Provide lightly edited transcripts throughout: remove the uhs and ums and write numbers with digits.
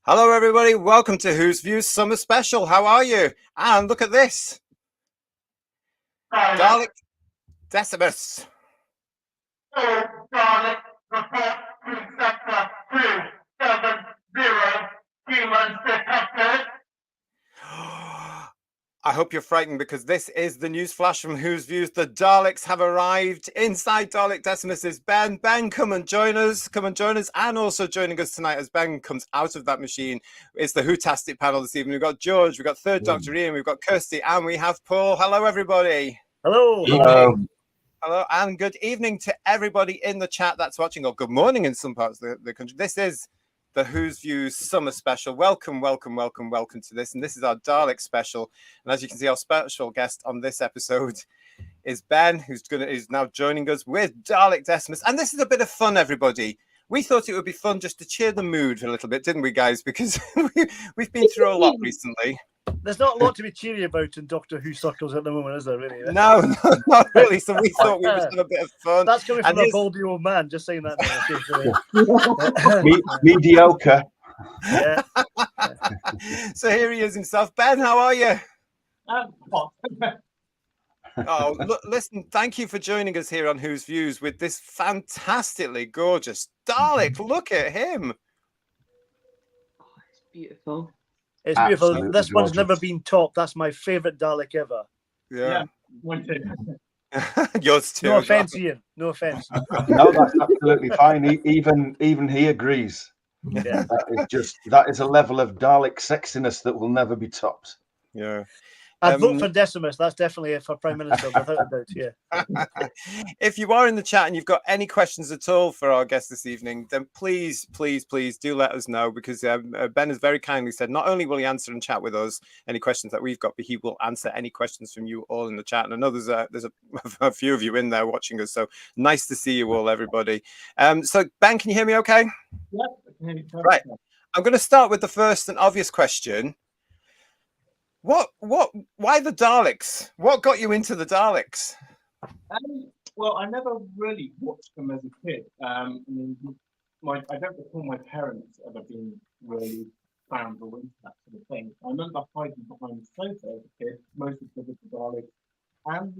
Hello, everybody. Welcome to Whose Views Summer Special. How are you? And look at this. Dalek Decimus. Dalek, report to Sector 270, humans detected. I hope you're frightened because this is the news flash from Whose Views. The Daleks have arrived. Inside Dalek Decimus is Ben. Ben, come and join us. Come and join us. And also joining us tonight as Ben comes out of that machine is the Whotastic panel this evening. We've got George, we've got Third Doctor Ian, we've got Kirsty, and we have Paul. Hello, everybody. Hello. Hello. Hello, and good evening to everybody in the chat that's watching, or good morning in some parts of the country. This is the Whose Views Summer Special. Welcome to this. And this is our Dalek special. And as you can see, our special guest on this episode is Ben, who's now joining us with Dalek Decimus. And this is a bit of fun, everybody. We thought it would be fun just to cheer the mood a little bit, didn't we, guys? Because we've been through a lot recently. There's not a lot to be cheery about in Doctor Who circles at the moment, is there, really? No, not really. So we thought we would have a bit of fun. That's coming from a baldy old man, just saying that. Mediocre. Yeah. So here he is himself. Ben, how are you? Oh, look, listen, thank you for joining us here on Whose Views with this fantastically gorgeous Dalek. Look at him. Oh, it's beautiful. It's beautiful. Absolutely this one's gorgeous. never been topped. That's my favourite Dalek ever. Yeah. One, two. Yours too. No offence, Ian. No offence. No, that's absolutely fine. Even he agrees. Yeah. That is a level of Dalek sexiness that will never be topped. Yeah. I'd vote for Decimus. That's definitely for Prime Minister, without a doubt. Yeah. If you are in the chat and you've got any questions at all for our guest this evening, then please do let us know, because Ben has very kindly said not only will he answer and chat with us any questions that we've got, but he will answer any questions from you all in the chat. And I know there's a few of you in there watching us, so nice to see you all, everybody. So Ben, can you hear me okay? Yep. Right. I'm going to start with the first and obvious question. Why the Daleks? What got you into the Daleks? Well, I never really watched them as a kid. I don't recall my parents ever being really fans or into that sort of thing. I remember hiding behind the sofa as a kid, mostly because of the Daleks and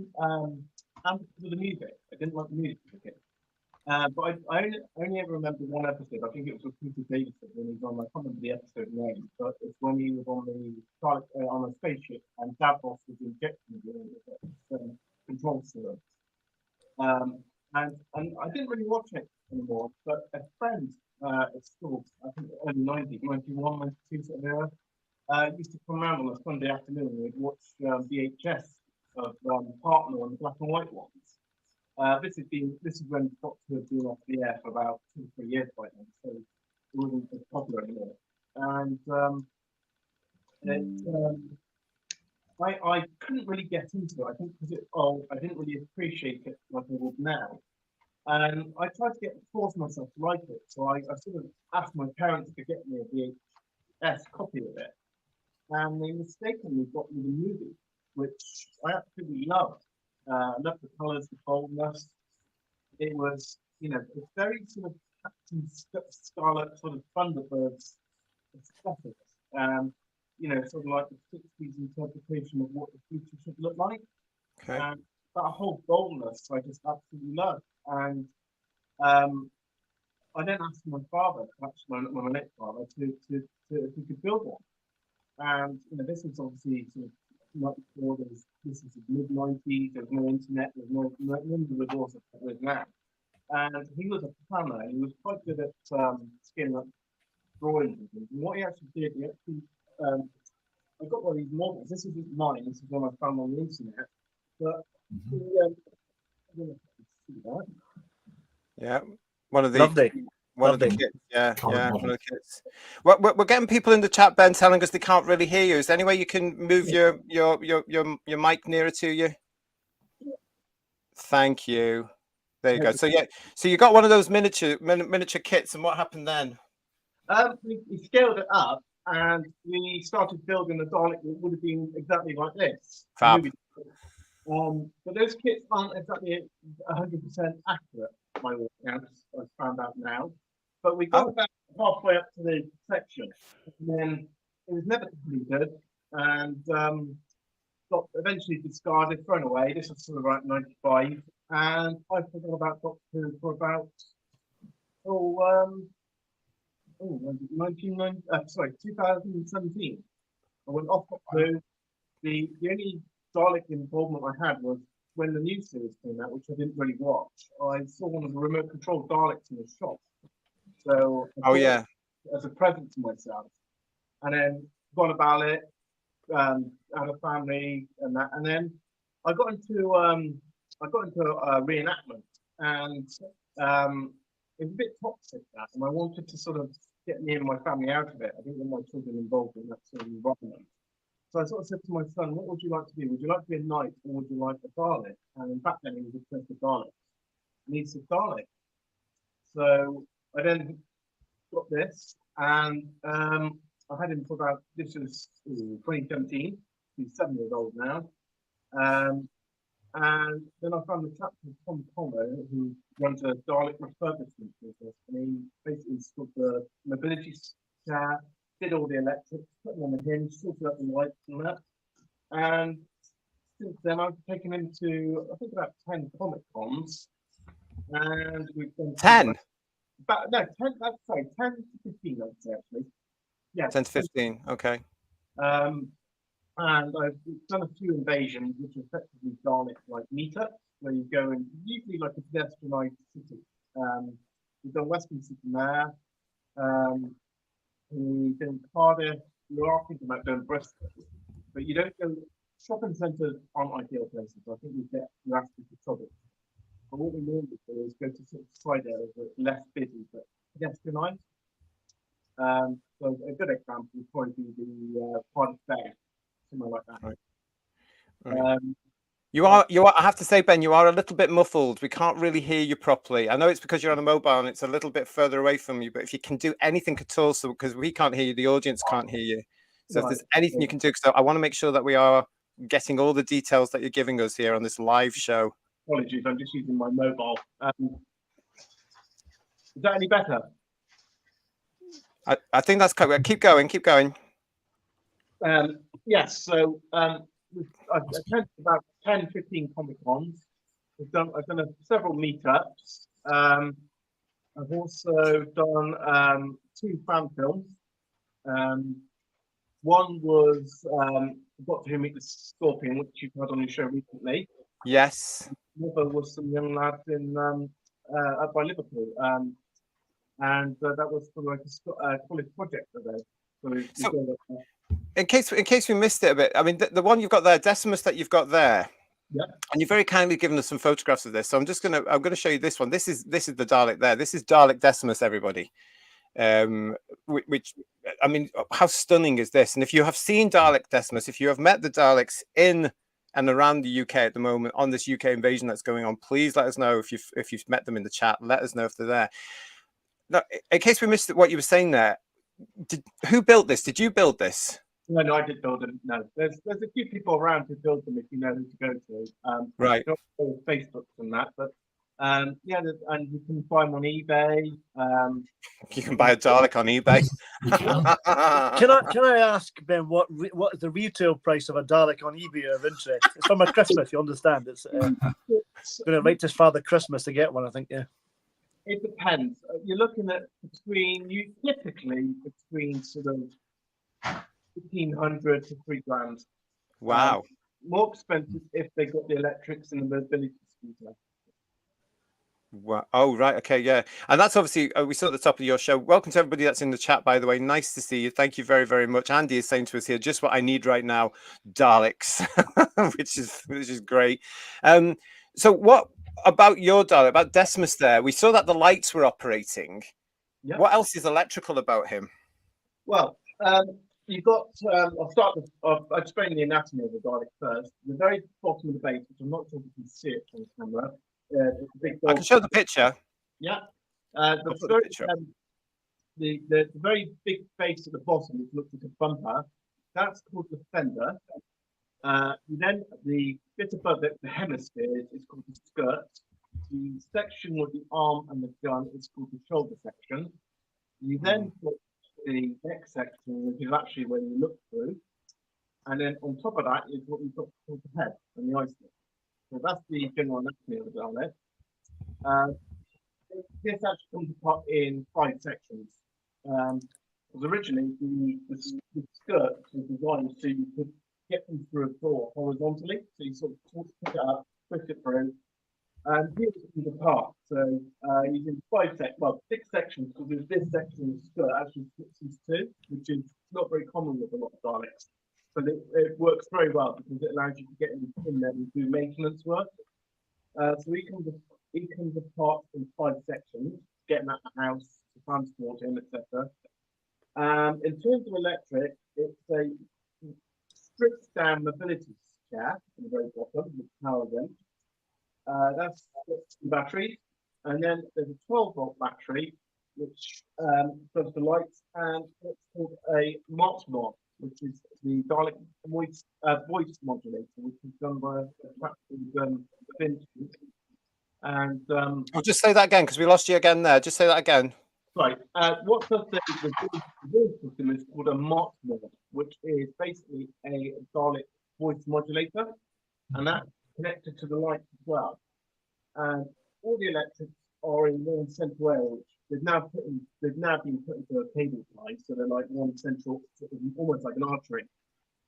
because of the music. I didn't like the music as a kid. But I only ever remember one episode. I think it was with Peter Davison when he was on. I can't remember the episode name, but it's when he was on a spaceship and Davros was injecting him with control syrup. And I didn't really watch it anymore. But a friend at school, I think early 90s, 91, 92 sort of era, used to come around on a Sunday afternoon and we'd watch VHS of Partner and the black and white ones. This is when Doctor had been off the air for about 2 or 3 years by then, so it wasn't as popular anymore. And I couldn't really get into it. I think because I didn't really appreciate it like I would now. And I tried to force myself to like it. So I sort of asked my parents to get me a VHS copy of it, and they mistakenly got me the movie, which I absolutely loved. I loved the colours, the boldness. It was, it's very sort of Captain Scarlet sort of Thunderbirds aesthetic. Sort of like the 60s interpretation of what the future should look like. Okay. And that whole boldness I just absolutely loved. And I then asked my father, actually my late father, to if he could build one. And this was obviously sort of not before this is the mid-90s, there was no internet, there was none of the resources that there is now. And he was a planner, he was quite good at scaling up drawings and things. And what he actually did, I got one of these models. This isn't mine, this is one I found on the internet. But I don't know if you can see that. Yeah, one of the Lovely. One of the kids, yeah, one of the kids. We're getting people in the chat, Ben, telling us they can't really hear you. Is there any way you can move your mic nearer to you? Thank you. There you go. So yeah, so you got one of those miniature kits, and what happened then? We scaled it up, and we started building a Dalek that would have been exactly like this. Fab. But those kits aren't exactly 100% accurate, by all accounts, I've found out now. But we got about halfway up to the section, and then it was never completed, and got eventually discarded, thrown away. This was sort of about 95, and I forgot about Doctor Who for about 2017. I went off Doctor Who. The only Dalek involvement I had was when the new series came out, which I didn't really watch. I saw one of the remote control Daleks in the shop, so I bought it as a present to myself, and then got about it. Had a family and that, and then I got into a reenactment, and it was a bit toxic that, and I wanted to sort of get me and my family out of it. I didn't want my children involved in that sort of environment. So I sort of said to my son, "What would you like to be? Would you like to be a knight, or would you like a Dalek?" And in fact, then he was obsessed with Dalek. And he said Dalek. So I then got this, and I had him for about, this was 2017. He's 7 years old now. And then I found the chap called Tom Tomo, who runs a Dalek refurbishment business. And he basically installed the mobility chair, did all the electrics, put them on the hinge, sorted out the lights and that. And since then, I've taken him to, I think, about 10 Comic Cons. And we've done 10? About, no, 10, that's sorry, 10 to 15, I'd say, actually. Yeah. 10 to 15, okay. And I've done a few invasions, which are effectively Dalek like meetups, where you go in usually like a pedestrianised city. We've done Western City there. We've done Cardiff. We are thinking about doing Bristol, but you don't go. Shopping centres aren't ideal places. I think you ask for trouble. But what we normally do is go to sort of side areas that are less busy, but pedestrianised. So a good example would probably be the Cardiff Bay, somewhere like that. Right. You are. I have to say, Ben, you are a little bit muffled. We can't really hear you properly. I know it's because you're on a mobile and it's a little bit further away from you. But if you can do anything at all, so because we can't hear you, the audience can't hear you. So if there's anything you can do, because I want to make sure that we are getting all the details that you're giving us here on this live show. Apologies, I'm just using my mobile. Is that any better? I think that's correct. Keep going. Keep going. Yes. So I've attended about 10, 15 Comic Cons. I've done several meetups. I've also done 2 fan films. One was Doctor Who Meet the Scorpion, which you've had on your show recently. Yes. Another was some young lads in up by Liverpool, and that was for like a college project for them. So in case we missed it a bit, I mean, the one you've got there, Decimus, that you've got there. Yeah. And you've very kindly given us some photographs of this. So I'm gonna show you this one. This is the Dalek there. This is Dalek Decimus, everybody. Which I mean, how stunning is this? And if you have seen Dalek Decimus, if you have met the Daleks in and around the UK at the moment on this UK invasion that's going on, please let us know if you've met them in the chat. Let us know if they're there. Now, in case we missed what you were saying there, who built this? Did you build this? No, I did build them. No, there's a few people around who build them if you know who to go to. Right. Not all Facebook and that, but yeah, and you can find them on eBay. You can buy a Dalek on eBay. Can I ask, Ben, what is the retail price of a Dalek on eBay of interest? It's for my Christmas, you understand. It's going to wait till Father Christmas to get one, I think. Yeah. It depends. You're looking at typically between sort of 1,500 to 3 grand. Wow. More expensive if they got the electrics and the mobility scooter. Wow. Oh, right. Okay. Yeah. And that's obviously, we saw at the top of your show. Welcome to everybody that's in the chat, by the way. Nice to see you. Thank you very, very much. Andy is saying to us here, just what I need right now, Daleks, which is great. So what about your Dalek, about Decimus there? We saw that the lights were operating. Yeah. What else is electrical about him? Well, you've got, I'll explain the anatomy of the Dalek first. The very bottom of the base, which I'm not sure if you can see it on camera. I can show the picture. Yeah. The very big face at the bottom, which looks like a bumper, that's called the fender. Then the bit above it, the hemisphere, is called the skirt. The section with the arm and the gun is called the shoulder section. You then put the next section, which is actually where you look through, and then on top of that is what you've got called the head and the eye slit. So that's the general anatomy of the Dalek. This actually comes apart in 5 sections. Because originally the skirt was designed so you could get them through a door horizontally. So you sort of pick it up, push it through, and here it comes apart. So using 6 sections, because there's this section of the skirt actually splits into 2, which is not very common with a lot of Daleks. But it works very well because it allows you to get in there and do maintenance work. So it comes apart in 5 sections, getting at the house, to transport him, etc. In terms of electric, it's a stripped down mobility chair at the very bottom with power vent. That's 2 batteries, and then there's a 12-volt battery which does the lights, and it's called a mart, which is the Dalek voice modulator, which is done by a practical Vincent. And I'll just say that again because we lost you again there. Just say that again. right. What does the voice system is called a mart, which is basically a Dalek voice modulator, and that's connected to the lights as well. And all the electrics are in one central area, which they've now been put into a cable tie, so they're like one central, almost like an artery.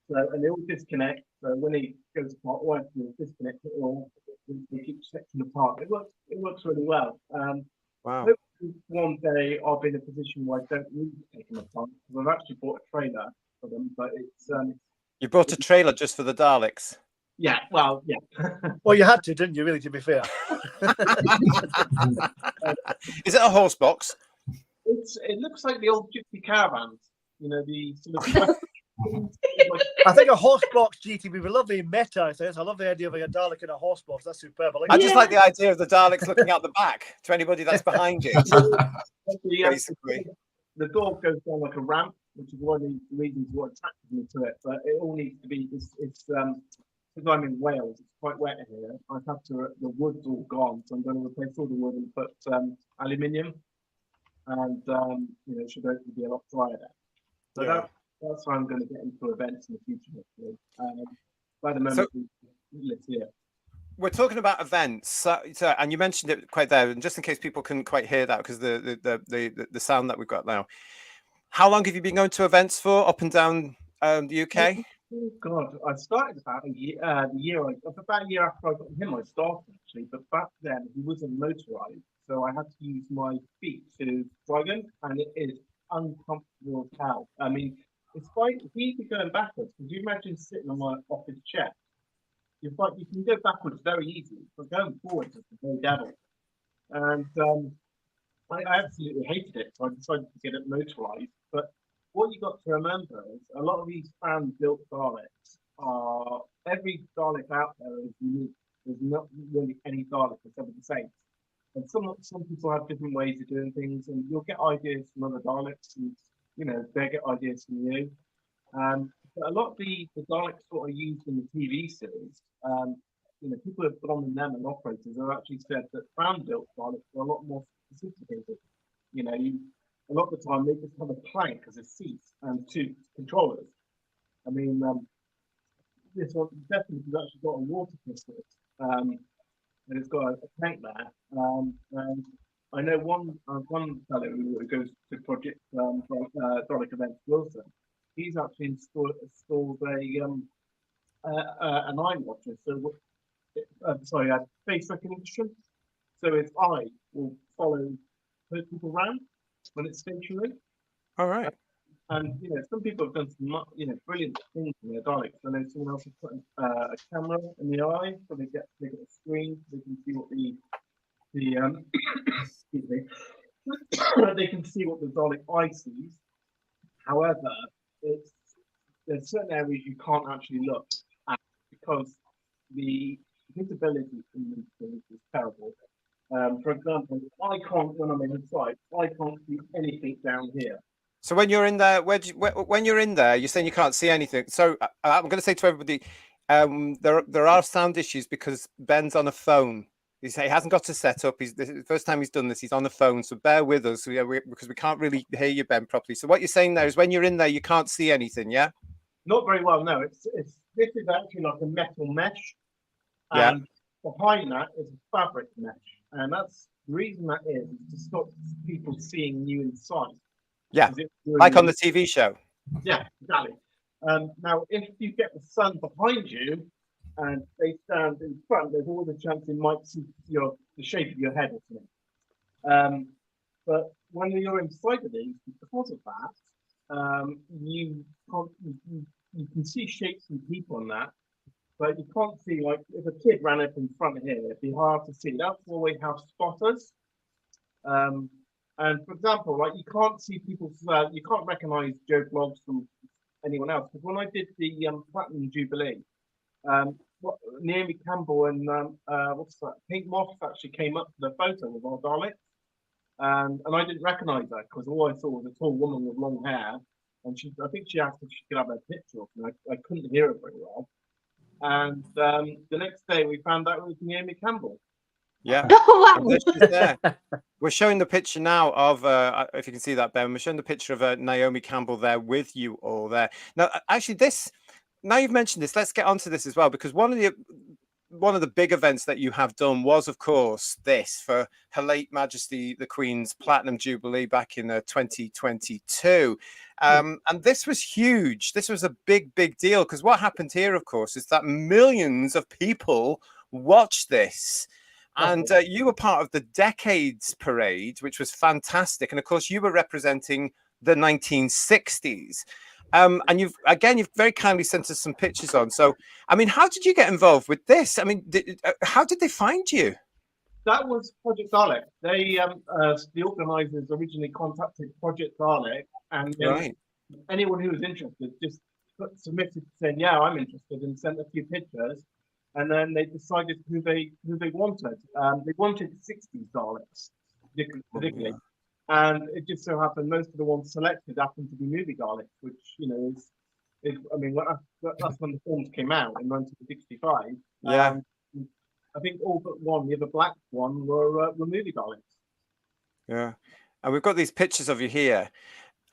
So, and they all disconnect. So when it goes apart, all I have to do is disconnect it all. They keep section apart. It works really well. Wow. Hopefully one day I'll be in a position where I don't need to take them apart, because I've actually bought a trailer for them. But it's You brought a trailer just for the Daleks. yeah, well, yeah. Well, you had to, didn't you? Really, to be fair. Is it a horse box? It looks like the old gypsy caravans. You know, the sort of. I think a horse box, GT, would be lovely in meta. I think I love the idea of a Dalek in a horse box. That's superb. I just like the idea of the Daleks looking out the back to anybody that's behind you. Basically, the door goes down like a ramp, which is one of the reasons what attracted me to it. But it all needs to be. It's because I'm in Wales, it's quite wet here. I have to. The wood's all gone, so I'm going to replace all the wood and put aluminium, and it should hopefully be a lot drier there. So that's why I'm going to get into events in the future. By the moment, let's hear. We're talking about events, so, and you mentioned it quite there. And just in case people couldn't quite hear that because the sound that we've got now. How long have you been going to events for up and down the UK? Oh God, I started about a year after I got him. I started actually, but back then he wasn't motorised, so I had to use my feet to drag him, and it is uncomfortable as hell. I mean, it's fine. It's easy going backwards. Could you imagine sitting on my office chair? You can go backwards very easily, but going forwards is the very devil. And I absolutely hated it, so I decided to get it motorised. But what you got to remember is a lot of these fan-built Daleks are every Dalek out there is unique. There's not really any Dalek that's ever the same. And some people have different ways of doing things, and you'll get ideas from other Daleks, and they get ideas from you. But a lot of the Daleks sort of used in the TV series, people have gone on them and operators have actually said that fan-built Daleks are a lot more sophisticated. A lot of the time they just have a plank as a seat and 2 controllers. I mean, this one definitely has actually got a water pistol, and it's got a tank there. And I know one fellow who goes to Project Dalek Events Wilson. He's actually installed an eye watcher. So, face recognition. So his eye will follow people around when it's stationary. All right. And some people have done some brilliant things in their Daleks. I know someone else has put a camera in the eye, so they get a screen, so they can see what excuse me, they can see what the Dalek eye sees. However, there's certain areas you can't actually look at because the visibility in these things is terrible. For example, when I'm inside, I can't see anything down here. So when you're in there, when you're in there, you're saying you can't see anything. So I'm going to say to everybody, there are sound issues because Ben's on a phone. He hasn't got to set up. This is the first time he's done this. He's on the phone, so bear with us because we can't really hear you, Ben, properly. So what you're saying there is when you're in there, you can't see anything, yeah? Not very well. No, this is actually like a metal mesh, Yeah. and behind that is a fabric mesh, and that's the reason that is to stop people seeing you inside. Yeah, like on the TV show. Yeah, exactly. Now, if you get the sun behind you and they stand in front, there's always a chance they might see the shape of your head or something. But when you're inside of these, because of that, you can see shapes and people on that, but you can't see, like, if a kid ran up in front of here, it'd be hard to see. That's why we have spotters. And for example, like, you can't see people's, you can't recognize Joe Bloggs from anyone else. Because when I did the Platinum Jubilee, Naomi Campbell and Pink Moss actually came up to the photo with our Daleks, and I didn't recognize her because all I saw was a tall woman with long hair, and I think she asked if she could have her picture, and I couldn't hear her very well. And the next day we found out it was Naomi Campbell. Yeah. Oh, wow. There she is there. We're showing the picture now of, if you can see that, Ben, we're showing the picture of Naomi Campbell there with you all there. Now, actually, now you've mentioned this, let's get onto this as well, because one of the big events that you have done was, of course, this for Her Late Majesty the Queen's Platinum Jubilee back in 2022. And this was huge. This was a big, big deal, because what happened here, of course, is that millions of people watched this. And you were part of the Decades Parade, which was fantastic. And of course, you were representing the 1960s. And you've very kindly sent us some pictures on. So, I mean, how did you get involved with this? I mean, how did they find you? That was Project Dalek. The organisers originally contacted Project Dalek, and Right. anyone who was interested just submitted saying, "Yeah, I'm interested," and sent a few pictures. And then they decided who they wanted. They wanted 60s Daleks, particularly. And it just so happened most of the ones selected happened to be movie Daleks, which, is I mean, that's when the films came out in 1965. Yeah. I think all but one, the other black one, were movie Daleks. Yeah. And we've got these pictures of you here.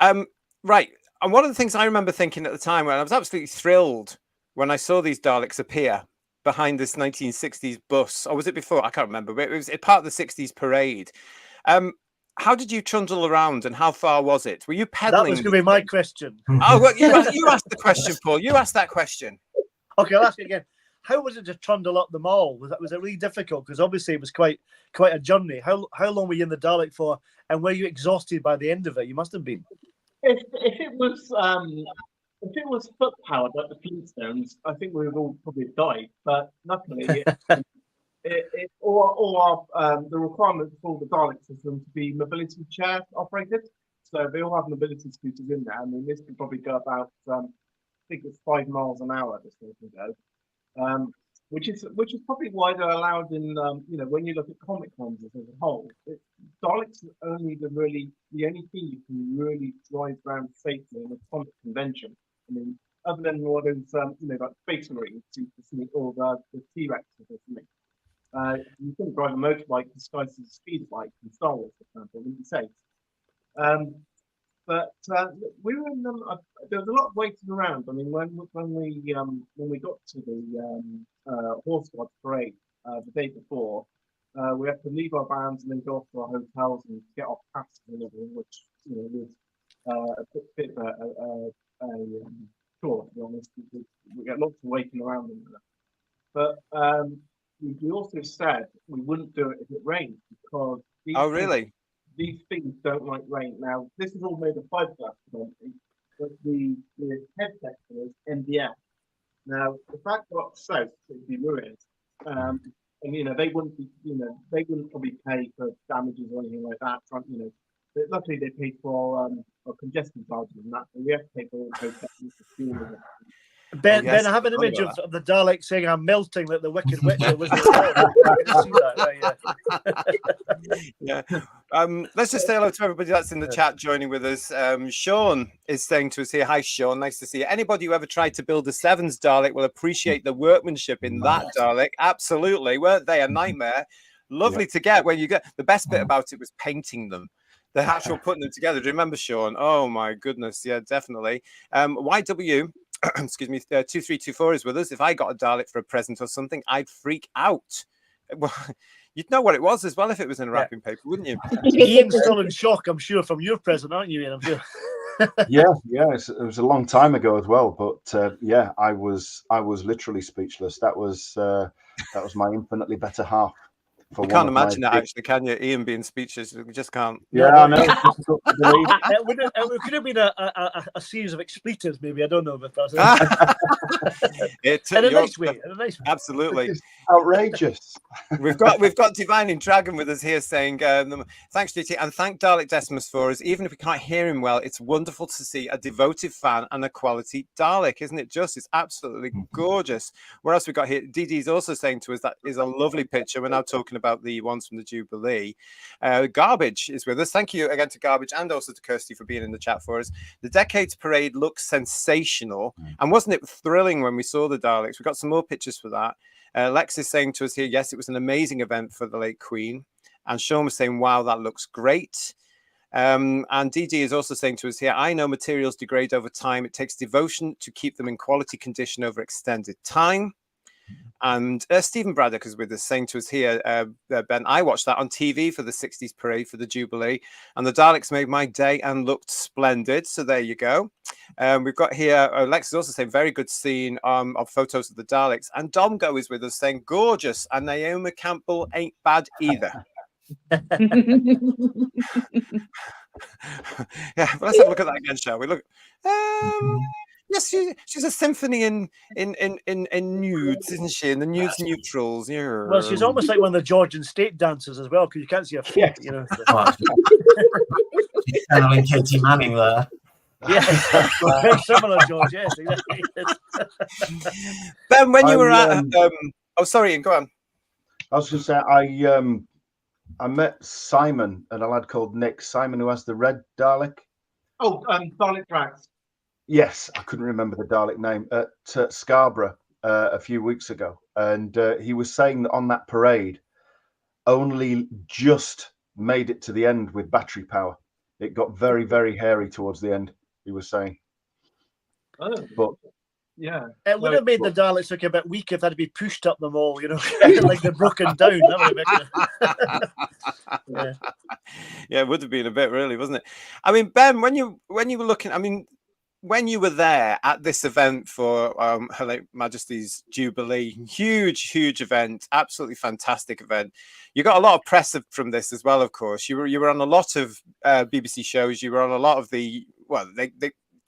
Right. And one of the things I remember thinking at the time, when I was absolutely thrilled when I saw these Daleks appear behind this 1960s bus, or was it before? I can't remember, but it was part of the 60s parade. How did you trundle around, and how far was it? Were you pedaling? That was going to be my question. Oh, well, you asked the question, Paul. You asked that question. Okay, I'll ask it again. How was it to trundle up the mall? Was it really difficult? Because obviously it was quite a journey. How long were you in the Dalek for, and were you exhausted by the end of it? You must have been. If it was foot powered like the Flintstones, I think we would all probably have died. But luckily, the requirement for the Daleks is them to be mobility chair operated. So they all have mobility scooters in there. I mean, this could probably go about, I think it's 5 miles an hour. This thing can go, which is probably why they're allowed in. When you look at comic cons as a whole, Daleks are only the only thing you can really drive around safely in a comic convention. I mean, other than all those, like Space Marines or the T-Rex or something. You couldn't drive a motorbike disguised as a speed bike in Star Wars, for example, wouldn't be safe. But we were in them. There was a lot of waiting around. I mean, when we got to the Horse Guards parade the day before, we had to leave our vans and then go off to our hotels and get our passes and everything, which was a bit of a chore, to be honest. We got lots of waiting around in there. But we also said we wouldn't do it if it rained because these things don't like rain. Now, this is all made of fiberglass, but the head section is MDF. Now, if that got soaked, it'd be ruined. And they wouldn't probably pay for damages or anything like that. But luckily they paid for congestion charges and that, so we have to pay for all the fuel. Ben, I have an image of the Dalek saying, "I'm melting like the Wicked Witch." Yeah. Let's just say hello to everybody that's in the chat joining with us. Sean is saying to us here, "Hi, Sean. Nice to see you. Anybody who ever tried to build a Sevens Dalek will appreciate the workmanship in that Dalek. Absolutely, weren't they a nightmare?" lovely to get when you get. The best bit about it was painting them. The actual putting them together. Do you remember, Sean? Oh my goodness, yeah, definitely. YW, excuse me, 2324 is with us. If I got a Dalek for a present or something, I'd freak out. Well, you'd know what it was as well if it was in wrapping paper, wouldn't you? Ian's still in shock, I'm sure, from your present, aren't you, Ian? I'm sure. Yeah, it was a long time ago as well, but yeah, I was literally speechless. That was my infinitely better half. You can't imagine that, actually, can you? Ian being speechless, we just can't. Yeah, I know. It's difficult to believe. It could have been a series of expletives, maybe. I don't know, but that's in a nice way. Absolutely. It's outrageous. We've got Divining Dragon with us here saying, thanks, GT, and thank Dalek Decimus for us. Even if we can't hear him well, it's wonderful to see a devoted fan and a quality Dalek, isn't it? Just, it's absolutely gorgeous. What else we got here? DD's also saying to us that is a lovely picture. We're now talking about the ones from the Jubilee. Garbage is with us. Thank you again to Garbage and also to Kirsty for being in the chat for us. The Decades Parade looks sensational. And wasn't it thrilling when we saw the Daleks? We got some more pictures for that. Lex is saying to us here, yes, it was an amazing event for the late Queen. And Sean was saying, wow, that looks great. And DD is also saying to us here, I know materials degrade over time. It takes devotion to keep them in quality condition over extended time. And Stephen Braddock is with us, saying to us here, Ben, I watched that on TV for the 60s parade for the Jubilee, and the Daleks made my day and looked splendid. So there you go. We've got here, Lex is also saying, very good scene of photos of the Daleks. And Domgo is with us saying, gorgeous. And Naomi Campbell ain't bad either. Yeah, but let's have a look at that again, shall we? Look. Yes, she's a symphony in nudes, isn't she? In the nudes neutrals. Yeah. Well, she's almost like one of the Georgian state dancers as well, because you can't see her feet, you know. She's channeling Katie Manning there. Yeah, very similar, George. Yes, exactly. Ben, when you were at, oh, sorry, Ian, go on. I was going to say I met Simon and a lad called Nick. Simon, who has the red Dalek. Oh, Dalek Drax. Yes, I couldn't remember the Dalek name, at Scarborough a few weeks ago. And he was saying that on that parade, only just made it to the end with battery power. It got very, very hairy towards the end, he was saying. Oh, but yeah. It would have made the Daleks look a bit weak if they'd be pushed up them all, you know, like they're broken down. Yeah. Yeah, it would have been a bit, really, wasn't it? I mean, Ben, when you were looking, I mean, when you were there at this event for Her Late Majesty's Jubilee, huge event, absolutely fantastic event. You got a lot of press from this as well, of course. You were on a lot of BBC shows. You were on a lot of the, well,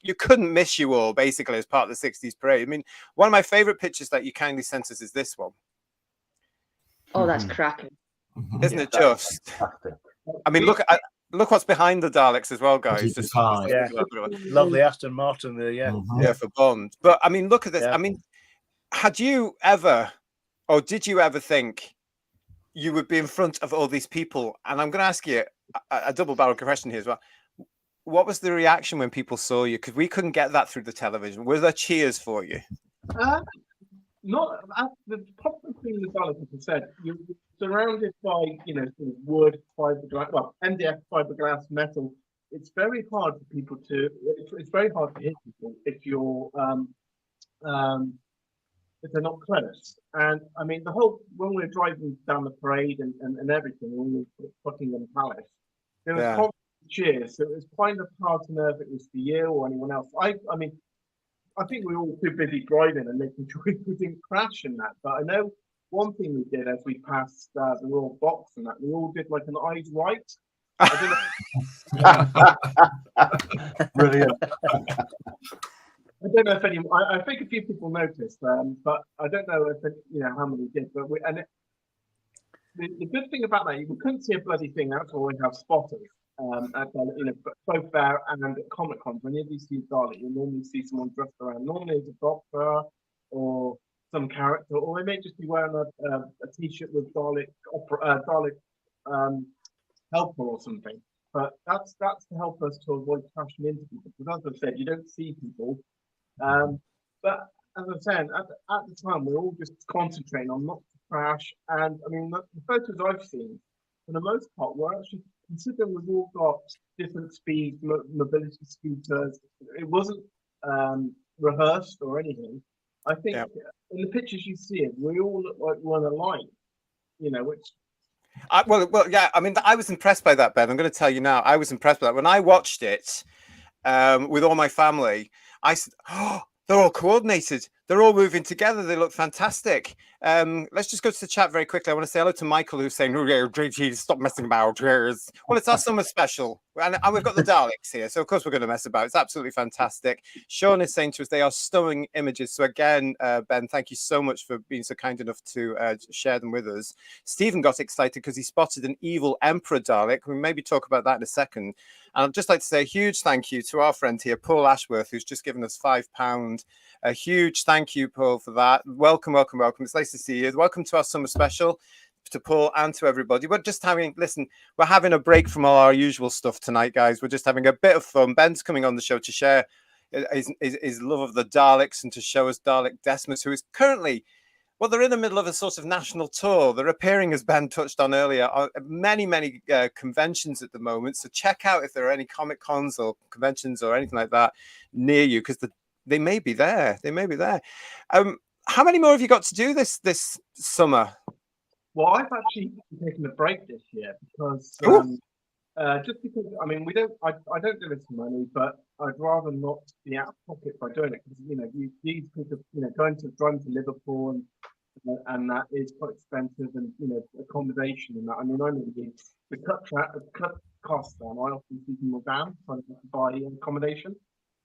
you couldn't miss you all, basically, as part of the 60s parade. I mean, one of my favorite pictures that you kindly sent us is this one. Oh, that's cracking. Isn't it just? I mean, look what's behind the Daleks as well, guys. Just, yeah. Lovely Aston Martin there, yeah. Yeah, for Bond. But I mean, look at this. Yeah. I mean, had you ever, or did you ever think you would be in front of all these people? And I'm going to ask you a double-barrel question here as well. What was the reaction when people saw you? Because we couldn't get that through the television. Were there cheers for you? Not the popular thing in the Daleks, as I said, you're surrounded by, you know, sort of wood, fiberglass, well, MDF, fiberglass, metal. It's very hard for people to. It's very hard to hit people if you're if they're not close. And I mean, the whole when we're driving down the parade and everything, when we were Buckingham Palace, there was constant cheers. So it was kind of hard to know if it was for you or anyone else. I mean, I think we were all too busy driving and making sure we didn't crash and that. But I know one thing we did as we passed the Royal Box and that, we all did like an eyes right. Brilliant. I don't know if anyone. I think a few people noticed, but I don't know if how many did. But the good thing about that, we couldn't see a bloody thing. That's why we have spotters. At both there and at Comic Con. Whenever you see Dalek, you normally see someone dressed around. Normally it's a doctor or some character, or they may just be wearing a t-shirt with Dalek helper or something. But that's to help us to avoid crashing into people. Because as I said, you don't see people. But as I'm saying, at the time, we're all just concentrating on not crash. And I mean, the photos I've seen, for the most part, were actually considering we've all got different speeds, mobility scooters. It wasn't rehearsed or anything. I think in the pictures you see it, we all look like we're on a line, which. Well, yeah. I mean, I was impressed by that, Ben. I'm going to tell you now. I was impressed by that when I watched it with all my family. I said, "Oh, they're all coordinated. They're all moving together. They look fantastic." Let's just go to the chat very quickly. I want to say hello to Michael, who's saying, "Oh, yeah, JG, stop messing about." Well, it's our summer special, and we've got the Daleks here, so of course we're going to mess about. It's absolutely fantastic. Sean is saying to us, they are stunning images. So again, Ben, thank you so much for being so kind enough to share them with us. Stephen got excited because he spotted an evil Emperor Dalek. We'll maybe talk about that in a second. And I'd just like to say a huge thank you to our friend here, Paul Ashworth, who's just given us £5. A huge thank you, Paul, for that. Welcome, welcome, welcome. It's nice to see you. Welcome to our summer special, to Paul and to everybody. We're just having, we're having a break from all our usual stuff tonight, guys. We're just having a bit of fun. Ben's coming on the show to share his love of the Daleks and to show us Dalek Decimus, who is currently, well, they're in the middle of a sort of national tour. They're appearing, as Ben touched on earlier, on many conventions at the moment. So check out if there are any Comic Cons or conventions or anything like that near you, because they may be there. They may be there. How many more have you got to do this summer? Well, I've actually taken a break this year because just because I mean I don't do this for money, but I'd rather not be out of pocket by doing it because these people driving to Liverpool and that is quite expensive and accommodation and that. I mean I know the cut costs down. I often see them down trying to buy accommodation,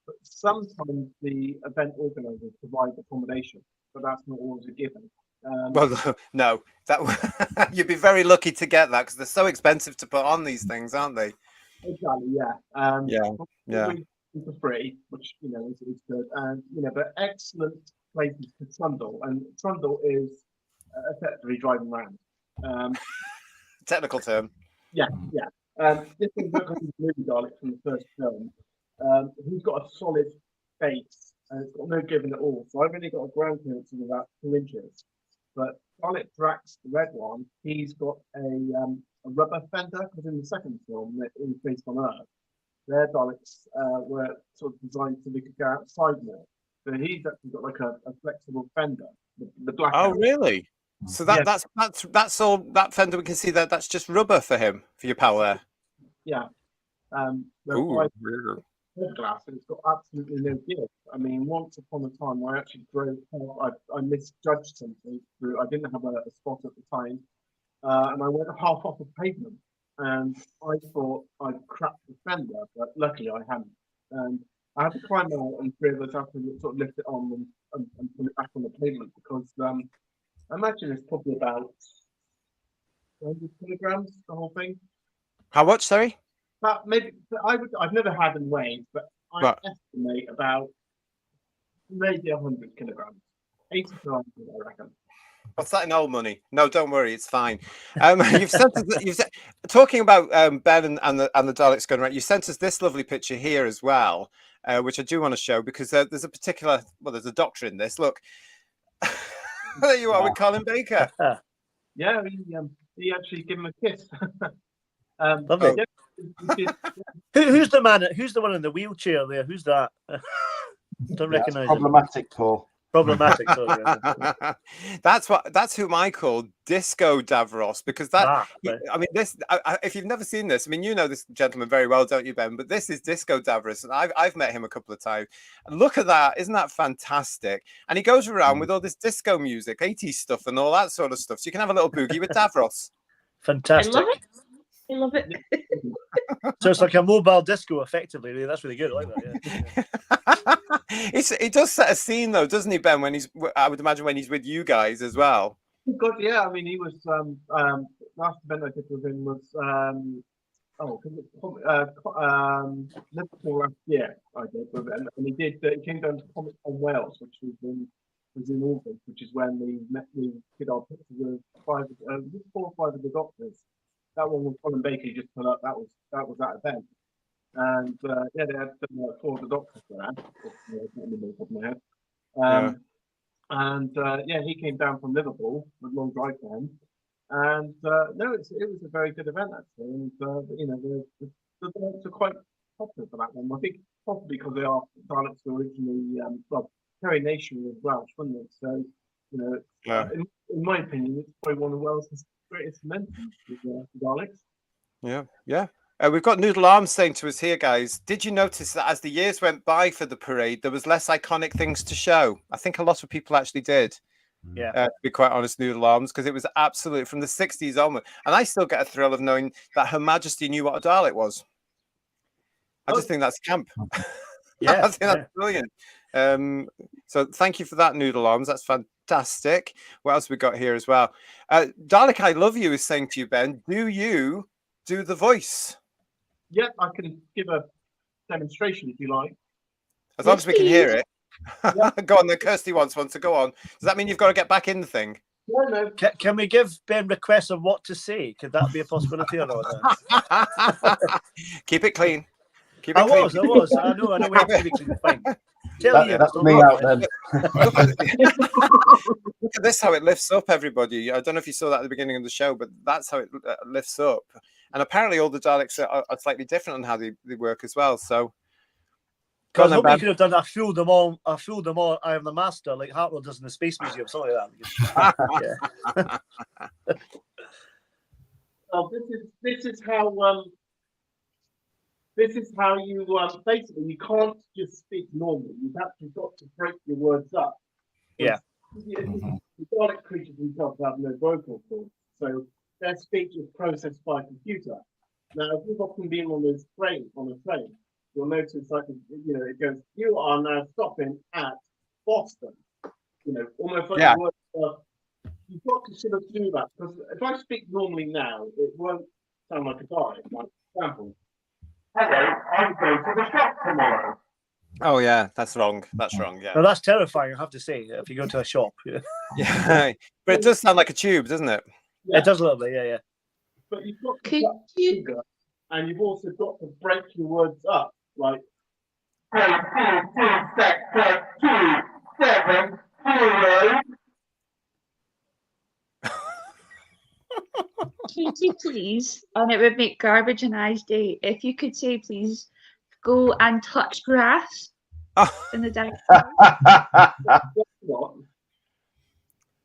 but sometimes the event organisers provide accommodation, but that's not always a given. Well, no, that you'd be very lucky to get that because they're so expensive to put on these things, aren't they? Exactly, yeah. Yeah. For free, which is good, and but excellent places to trundle, and trundle is effectively driving around. Technical term. Yeah. This is the movie Dalek from the first film. He's got a solid base, and it's got no giving at all. So I've only got a ground clearance of about 2 inches. But Dalek Drax, the red one, he's got a rubber fender because in the second film that is based on Earth, their Daleks were sort of designed so they could go outside more. So he's actually got like a flexible fender, the black. Oh, really? So that's all that fender we can see that's just rubber for him, for your pal there. Yeah. Glass and it's got absolutely no give. I mean, once upon a time, I actually drove. I misjudged something through. I didn't have a spot at the time, and I went half off the pavement. And I thought I'd cracked the fender, but luckily I hadn't. And I had to climb out, and 3 of us had to sort of lift it on and put it back on the pavement because I imagine it's probably about 100 kilograms. The whole thing. How much? Sorry. But maybe I've never had them weighed, but I estimate about maybe 100 kilograms, 80 kilograms, I reckon. What's that in old money? No, don't worry, it's fine. Talking about Ben and the Daleks going around. You sent us this lovely picture here as well, which I do want to show because there's a particular. Well, there's a doctor in this. Look, there you are with Colin Baker. Yeah, he actually gave him a kiss. Lovely. Who's the man? Who's the one in the wheelchair there? Who's that? Don't recognise him. Problematic, Paul. Problematic. Sorry. That's whom I call Disco Davros because that. Right. I mean, this. If you've never seen this, I mean, you know this gentleman very well, don't you, Ben? But this is Disco Davros, and I've met him a couple of times. And look at that! Isn't that fantastic? And he goes around with all this disco music, 80s stuff, and all that sort of stuff. So you can have a little boogie with Davros. Fantastic. I love it. So it's like a mobile disco, effectively. Really. That's really good. I like that. Yeah. It does set a scene, though, doesn't he, Ben? When I would imagine when he's with you guys as well. God, yeah. I mean, he was last event I did with him was Liverpool last year. I did with him, and he came down to Comic Con Wales, which was in August, which is when we did our pictures with 4 or 5 of the doctors. That one was Colin Baker just put up. That was that event, and they had 4 of the doctors there. Not in the top of my head. And yeah, he came down from Liverpool with long drive for him. And no, it was a very good event actually. And you know, the Daleks are quite popular for that one. I think probably because they are Daleks were originally well, Terry Nation was Welsh, wasn't it? So you know, in my opinion, it's probably one of Wales's greatest inventions, the Daleks. Yeah, yeah. We've got Noodle Arms saying to us here, guys, did you notice that as the years went by for the parade, there was less iconic things to show? I think a lot of people actually did. Yeah. To be quite honest, Noodle Arms, because it was absolutely from the 60s onward. And I still get a thrill of knowing that Her Majesty knew what a Dalek was. I just think that's camp. Yeah. I think that's brilliant. So thank you for that, Noodle Arms. That's fantastic. What else we got here as well? Dalek I Love You is saying to you, Ben, do you do the voice? Yeah, I can give a demonstration if you like. As long as we can hear it. Go on, then Kirsty wants one, so go on. Does that mean you've got to get back in the thing? No, no. Can we give Ben requests of what to say? Could that be a possibility or not? Keep it clean. Keep it I clean. was. I know. We have to keep it clean. Fine. That's me out then. Look at this, how it lifts up everybody. I don't know if you saw that at the beginning of the show, but that's how it lifts up. And apparently all the Daleks are slightly different on how they work as well. So, because I hope you could have done. I fooled them all. I am the master, like Hartwell does in the Space Museum, something like that. Well, this is how you basically you can't just speak normally. You've actually got to break your words up. Yeah. The Dalek creatures themselves have no vocal cords, so their speech is processed by computer. Now, if you've often been on a train, you'll notice like it goes, "You are now stopping at Boston." You know, almost like the word, you've got to sort of do that because if I speak normally now, it won't sound like a Dalek. Like, for example, "Hello, I'm going to the shop tomorrow." Oh yeah, that's wrong. That's wrong. Yeah. No, that's terrifying. I have to say, if you go to a shop, Yeah, but it does sound like a tube, doesn't it? Yeah. It does a little bit. Yeah. But you've got to cut finger, and you've also got to break your words up, like 267 Katie, please, and it would make Garbage and I's day if you could say, please, go and touch grass in the Dalek.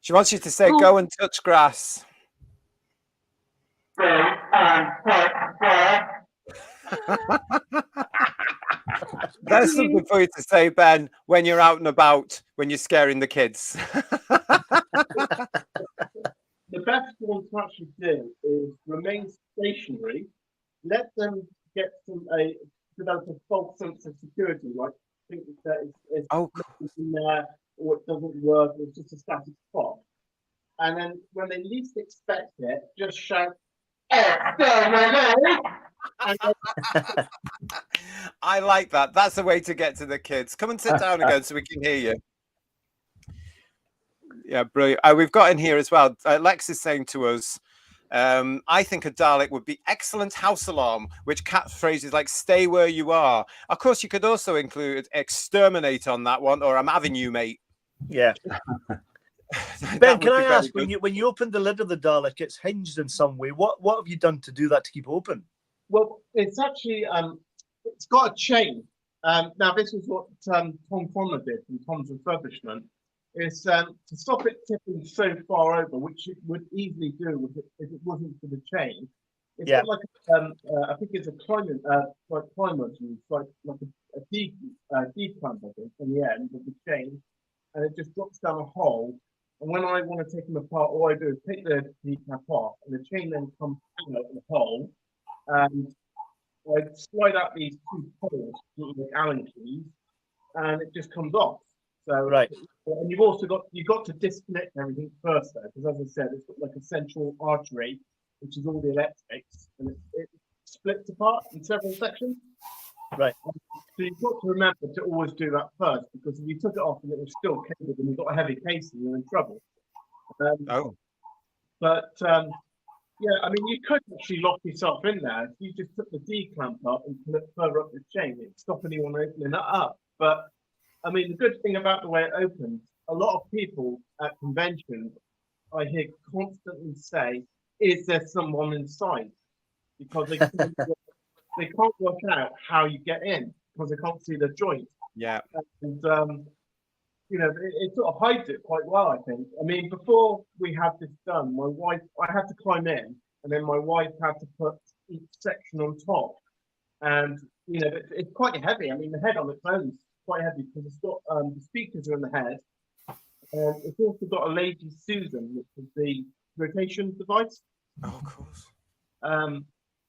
She wants you to say, "Go and touch grass." That's something for you to say, Ben, when you're out and about, when you're scaring the kids. The best one to actually do is remain stationary, let them get develop a false sense of security, like think that it's in there or it doesn't work, it's just a static spot. And then when they least expect it, just shout, "Exterminate!" I like that. That's the way to get to the kids. Come and sit down again so we can hear you. Yeah, brilliant. We've got in here as well. Lex is saying to us, I think a Dalek would be excellent house alarm, which catchphrases like "stay where you are." Of course, you could also include "exterminate" on that one, or "I'm having you, mate." Yeah. Ben, can I ask, when you opened the lid of the Dalek, it's hinged in some way. What have you done to do that to keep it open? Well, it's actually it's got a chain. Now, this is what Tom Conner did from Tom's refurbishment. Is to stop it tipping so far over, which it would easily do if it wasn't for the chain. It's got like I think it's a climate like a D clamp, I think, on the end of the chain, and it just drops down a hole. And when I want to take them apart, all I do is take the D clamp off, and the chain then comes out of the hole, and I slide out these two poles, like Allen keys, and it just comes off. So right. And you've also got to disconnect everything first, though, because as I said, it's got like a central artery, which is all the electrics, and it splits apart in several sections. Right. So you've got to remember to always do that first, because if you took it off and it was still cabled and you've got a heavy casing, you're in trouble. But yeah, I mean, you could actually lock yourself in there if you just took the D clamp up and put it further up the chain. It'd stop anyone opening that up. But I mean, the good thing about the way it opens, a lot of people at conventions I hear constantly say, "Is there someone inside?" Because they can't work out how you get in because they can't see the joint. Yeah. And it sort of hides it quite well, I think. I mean, before we had this done, I had to climb in, and then my wife had to put each section on top. And it's quite heavy. I mean, the head on its own is quite heavy because it's got the speakers are in the head, and it's also got a Lady Susan, which is the rotation device. Oh, of course.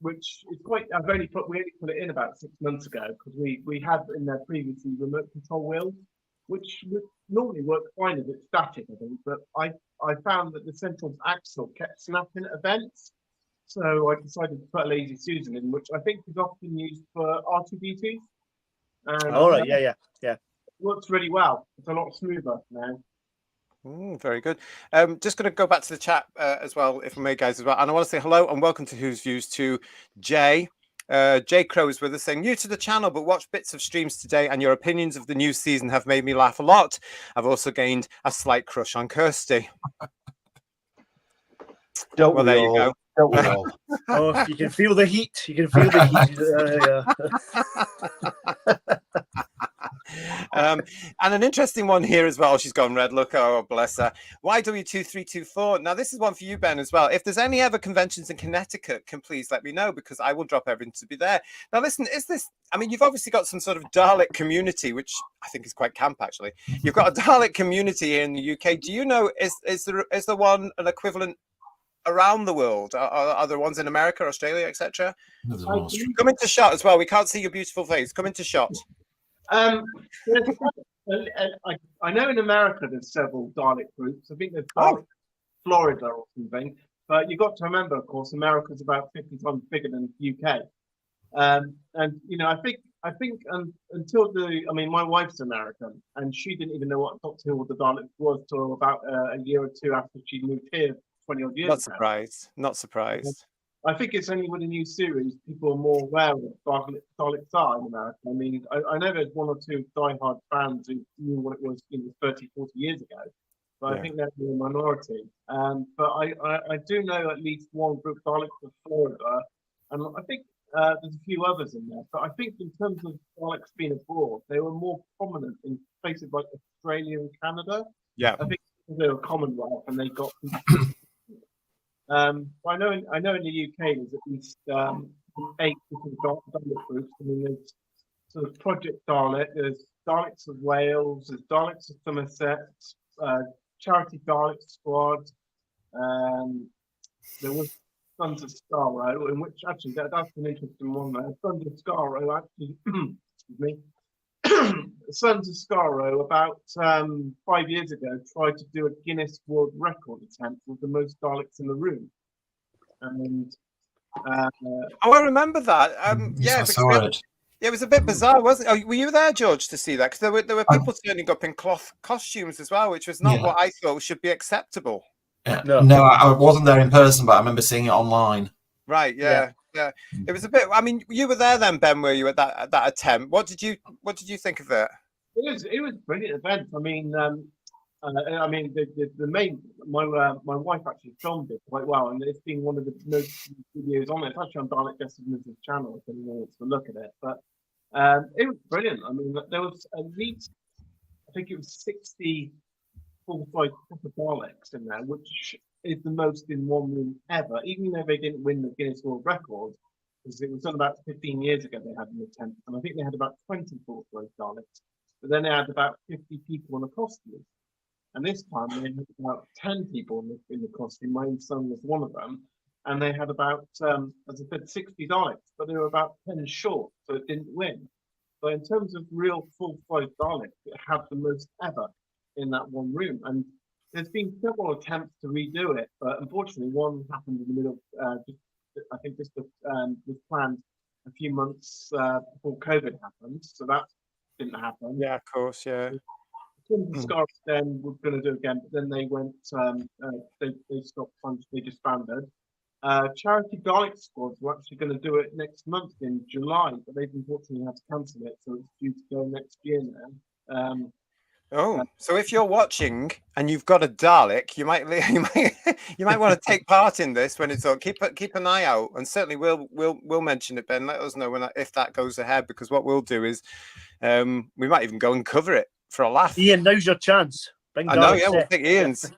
Which is quite. We only put it in about 6 months ago because we had in there previously remote control wheels, which would normally work fine if it's static, I think. But I found that the central axle kept snapping at events, so I decided to put a Lazy Susan in, which I think is often used for R2D2s. All right, yeah. Works really well. It's a lot smoother now. Very good. Just going to go back to the chat as well, if I may, guys, as well. And I want to say hello and welcome to Who's Views to Jay. Jay Crow is with us saying, new to the channel, but watch bits of streams today and your opinions of the new season have made me laugh a lot. I've also gained a slight crush on Kirsty. Don't well, we there all? you go. Don't we all? Oh, you can feel the heat. You can feel the heat. And an interesting one here as well. She's gone red. Look, oh bless her. YW2324. Now this is one for you, Ben, as well. If there's any other conventions in Connecticut, can please let me know because I will drop everything to be there. Now listen, is this? I mean, you've obviously got some sort of Dalek community, which I think is quite camp actually. You've got a Dalek community here in the UK. Do you know is there one an equivalent around the world? Are there ones in America, Australia, etc.? Come into shot as well. We can't see your beautiful face. Come into shot. I know in America there's several Dalek groups. I think there's Dalek Florida or something. But you've got to remember, of course, America's about 50 times bigger than the UK. And I think until my wife's American, and she didn't even know what Doctor Who or the Daleks was till about a year or two after she moved here 20 odd years ago. Not surprised. I think it's only with a new series people are more aware of what Daleks are in America. I mean, I know there's one or two diehard fans who knew what it was 30, 40 years ago, but I think they're the minority. But I do know at least one group, Daleks of Florida, and I think there's a few others in there. But I think in terms of Daleks being abroad, they were more prominent in places like Australia and Canada. Yeah, I think they were Commonwealth and they got. I know in the UK there's at least 8 different Dalek groups. I mean, there's sort of Project Dalek, there's Daleks of Wales, there's Daleks of Somerset, Charity Dalek Squad. There was Sons of Skaro, in which actually that's an interesting one there. Sons of Skaro actually, excuse me. Sons of Skaro about 5 years ago tried to do a Guinness World Record attempt with the most Daleks in the room, and I remember that. I saw it. It was a bit bizarre, wasn't it? Oh, were you there, George, to see that? Because there were people turning up in cloth costumes as well, which was not what I thought should be acceptable. No, I wasn't there in person, but I remember seeing it online. Right, yeah. It was a bit. I mean, you were there then, Ben. Were you at that attempt? What did you think of it? It was a brilliant event. I mean, the main my wife actually filmed it quite well, and it's been one of the most videos on it. It's actually on Dalek Decimus' channel if anyone wants to look at it. But it was brilliant. I mean, there was at least I think it was 60 full-size proper Daleks in there, which is the most in one room ever, even though they didn't win the Guinness World Record, because it was done about 15 years ago they had an attempt, and I think they had about 20 full-size Daleks, but then they had about 50 people in the costume, and this time they had about 10 people in the costume. My own son was one of them, and they had about, as I said, 60 Daleks, but they were about 10 short, so it didn't win. But in terms of real full-size Daleks, it had the most ever in that one room, and there's been several attempts to redo it, but unfortunately one happened in the middle. I think this was planned a few months before COVID happened, so that didn't happen. Yeah, of course, yeah. Skaros then were going to do it again, but then they went. They stopped. They disbanded. Charity Dalek Squad were actually going to do it next month in July, but they've unfortunately had to cancel it, so it's due to go next year now. Oh, so if you're watching and you've got a Dalek, you might you might want to take part in this when it's on. Keep an eye out, and certainly we'll mention it, Ben. Let us know if that goes ahead, because what we'll do is we might even go and cover it for a laugh. Ian, now's your chance. I know, yeah, we'll take Ian's.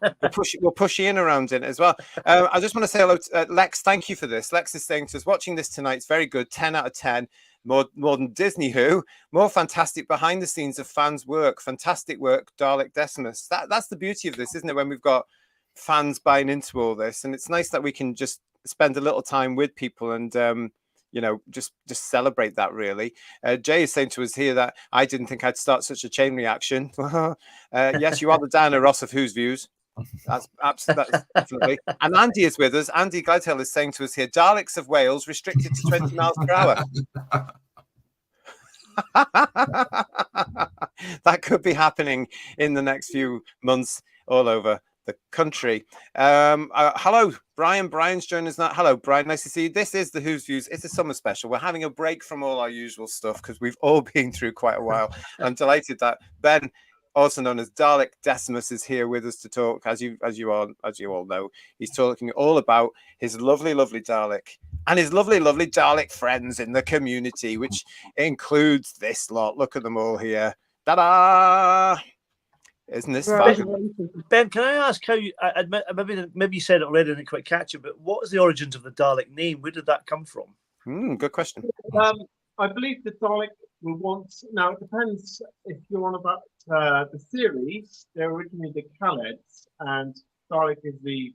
We'll push Ian around in it as well. I just want to say hello to Lex. Thank you for this. Lex is saying to us, watching this tonight, it's very good. 10 out of 10. More than Disney Who. More fantastic behind the scenes of fans' work. Fantastic work, Dalek Decimus. That's the beauty of this, isn't it? When we've got fans buying into all this, and it's nice that we can just spend a little time with people and just celebrate that, really. Jay is saying to us here that I didn't think I'd start such a chain reaction. Yes, you are the Diana Ross of Who's Views. That's definitely. And Andy is with us. Andy Gladhill is saying to us here, Daleks of Wales restricted to 20 miles per hour. That could be happening in the next few months all over the country. Hello, Brian. Brian's joining us now. Hello, Brian. Nice to see you. This is the Who's Views. It's a summer special. We're having a break from all our usual stuff because we've all been through quite a while. I'm delighted that Ben, also known as Dalek Decimus, is here with us to talk. As you all know, he's talking all about his lovely Dalek and his lovely Dalek friends in the community, which includes this lot. Look at them all here. Ta-da! Isn't this fun? Ben, can I ask how you? Maybe you said it already and I didn't quite catch it, but what is the origins of the Dalek name? Where did that come from? Good question. I believe the Dalek were once. Now it depends if you're on about the series. They're originally the Khaleds, and Dalek is the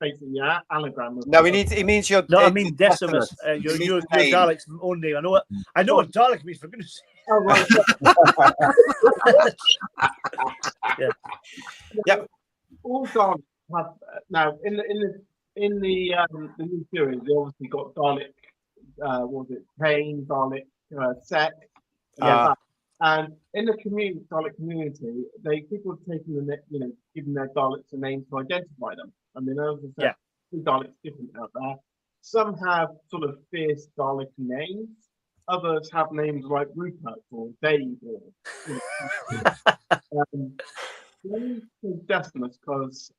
basically anagram of. No, he means your. No, I mean Decimus. Your Dalek's own name. I know what Dalek means, for goodness sake. Oh, right. Yeah. All Daleks have now in the new series. They obviously got Dalek. Was it Kane, Dalek, Sec? And in the Dalek community, people have taken giving their Daleks a name to identify them. I mean, as I said, Daleks different out there. Some have sort of fierce Dalek names. Others have names like Rupert or Dave or Decimus, because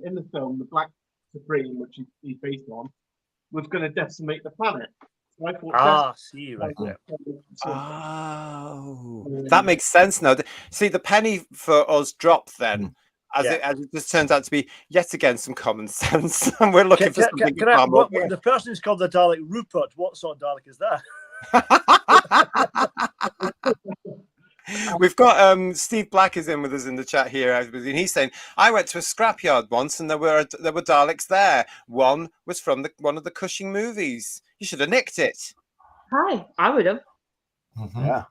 in the film, the Black Supreme, which he's based on, was going to decimate the planet. So I thought that makes sense now. See, the penny for us dropped then. As it just turns out to be yet again some common sense, and we're looking for something. The person who's called the Dalek Rupert, what sort of Dalek is that? We've got Steve Black is in with us in the chat here, and he's saying, I went to a scrapyard once and there were Daleks there. One was from one of the Cushing movies. You should have nicked it. Hi, I would have. Yeah.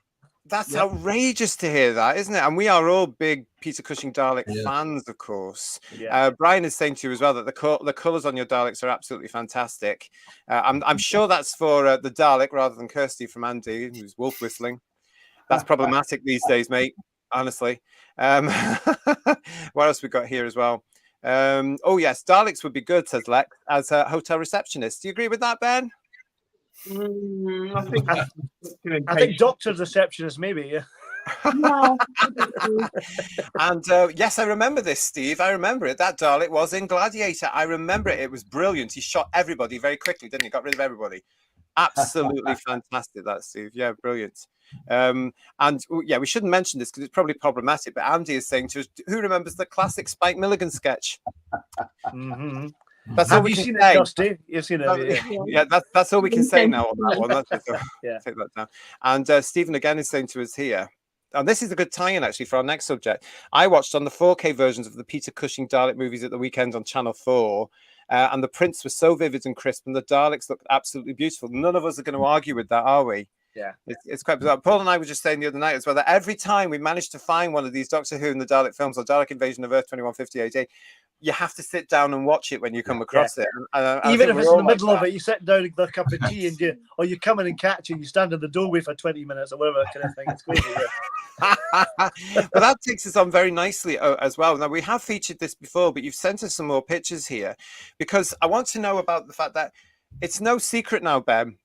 That's outrageous to hear that, isn't it? And we are all big Peter Cushing Dalek fans, of course. Brian is saying to you as well that the colours on your Daleks are absolutely fantastic. I'm sure that's for the Dalek rather than Kirsty from Andy, who's wolf whistling. That's problematic these days, mate. Honestly. What else we got here as well? Oh yes, Daleks would be good, says Lex, as a hotel receptionist. Do you agree with that, Ben? I think doctor's receptionist, maybe. Yeah. And yes, I remember this, Steve. I remember it. That Dalek was in Gladiator. I remember it. It was brilliant. He shot everybody very quickly, didn't he? Got rid of everybody. Absolutely fantastic, that, Steve. Yeah, brilliant. And yeah, we shouldn't mention this because it's probably problematic, but Andy is saying to us, who remembers the classic Spike Milligan sketch? That's all we can say. Dusty? You've seen it. Yeah, that's all we can say now on that one. Take that down. And Stephen again is saying to us here, and this is a good tie-in actually for our next subject. I watched on the 4K versions of the Peter Cushing Dalek movies at the weekend on Channel 4, and the prints were so vivid and crisp, and the Daleks looked absolutely beautiful. None of us are going to argue with that, are we? Yeah, it's quite bizarre. Paul and I were just saying the other night as well that every time we manage to find one of these Doctor Who and the Dalek films or Dalek Invasion of Earth 2150 AD, you have to sit down and watch it when you come across it. Even if it's in the middle of it, you sit down with a cup of tea and you come in and catch it, you stand in the doorway for 20 minutes or whatever kind of thing. It's crazy. But that takes us on very nicely as well. Now, we have featured this before, but you've sent us some more pictures here because I want to know about the fact that it's no secret now, Ben,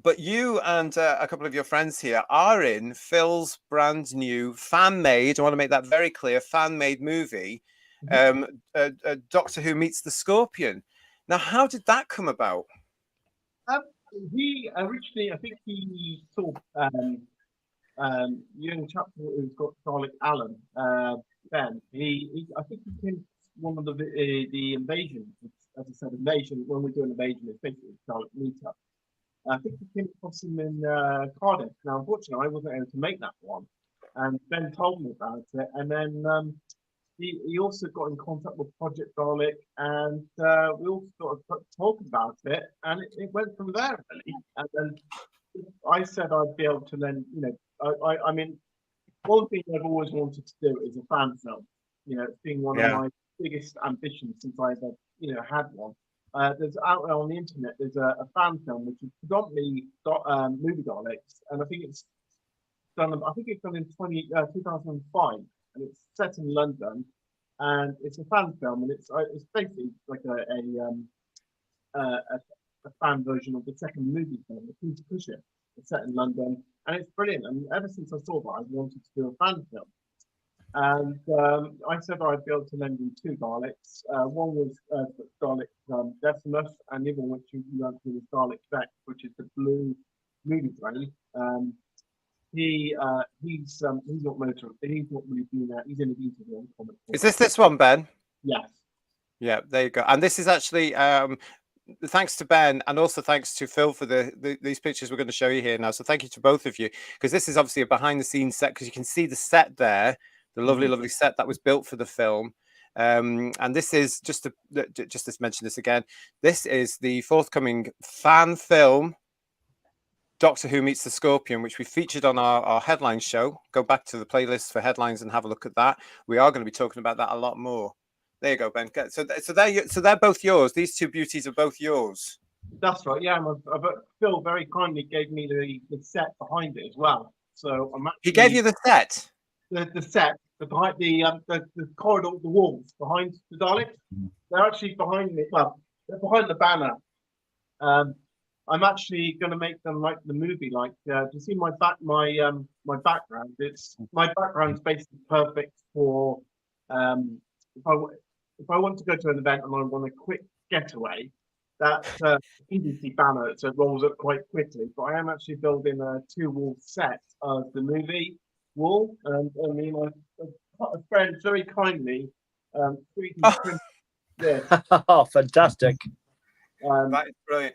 But you and a couple of your friends here are in Phil's brand new fan-made, I want to make that very clear, fan-made movie, Doctor Who Meets the Scorpion. Now, how did that come about? He originally, I think he saw young chap who's got Dalek Alan, Ben. I think he came one of the invasion, as I said, invasion. When we do an invasion, it's basically Dalek meetup. I think he came across him in Cardiff. Now, unfortunately, I wasn't able to make that one, and Ben told me about it, and then he also got in contact with Project Dalek, and we all sort of talking about it, and it went from there really. And then I said I'd be able to then, I mean, one thing I've always wanted to do is a fan film. It's been one of my biggest ambitions since I've had one. There's out there on the internet. There's a fan film which is predominantly movie Daleks, and I think it's done. I think it's done in 2005. And it's set in London, and it's a fan film, and it's basically like a fan version of the second movie film, The King's Cushion. It's set in London, and it's brilliant. And ever since I saw that, I wanted to do a fan film. And I said I'd be able to lend in two Daleks. One was Dalek Decimus, and the other one which you learned was Dalek Drax, which is the blue movie train. He's not motor. He's not really doing that. He's in the detail comic. Is this one, Ben? Yes. Yeah, there you go. And this is actually thanks to Ben and also thanks to Phil for these pictures we're going to show you here now. So thank you to both of you, because this is obviously a behind the scenes set, because you can see the set there, the lovely, lovely set that was built for the film. And this is just to mention this again. This is the forthcoming fan film, Doctor Who Meets the Scorpion, which we featured on our headline show. Go back to the playlist for headlines and have a look at that. We are going to be talking about that a lot more. There you go, Ben. So they're both yours. These two beauties are both yours. That's right. Yeah, Phil very kindly gave me the set behind it as well. So he gave you the set. The set behind the corridor, the walls behind the Daleks. They're actually behind me. Well, they're behind the banner. I'm actually going to make them like the movie. Like, do you see my background? My background's basically perfect for if I want to go to an event and I want a quick getaway. That PVC banner, so it rolls up quite quickly. But I am actually building a 2-wall set of the movie wall, and I mean, a friend very kindly 3D printed this. Oh, fantastic! That is brilliant.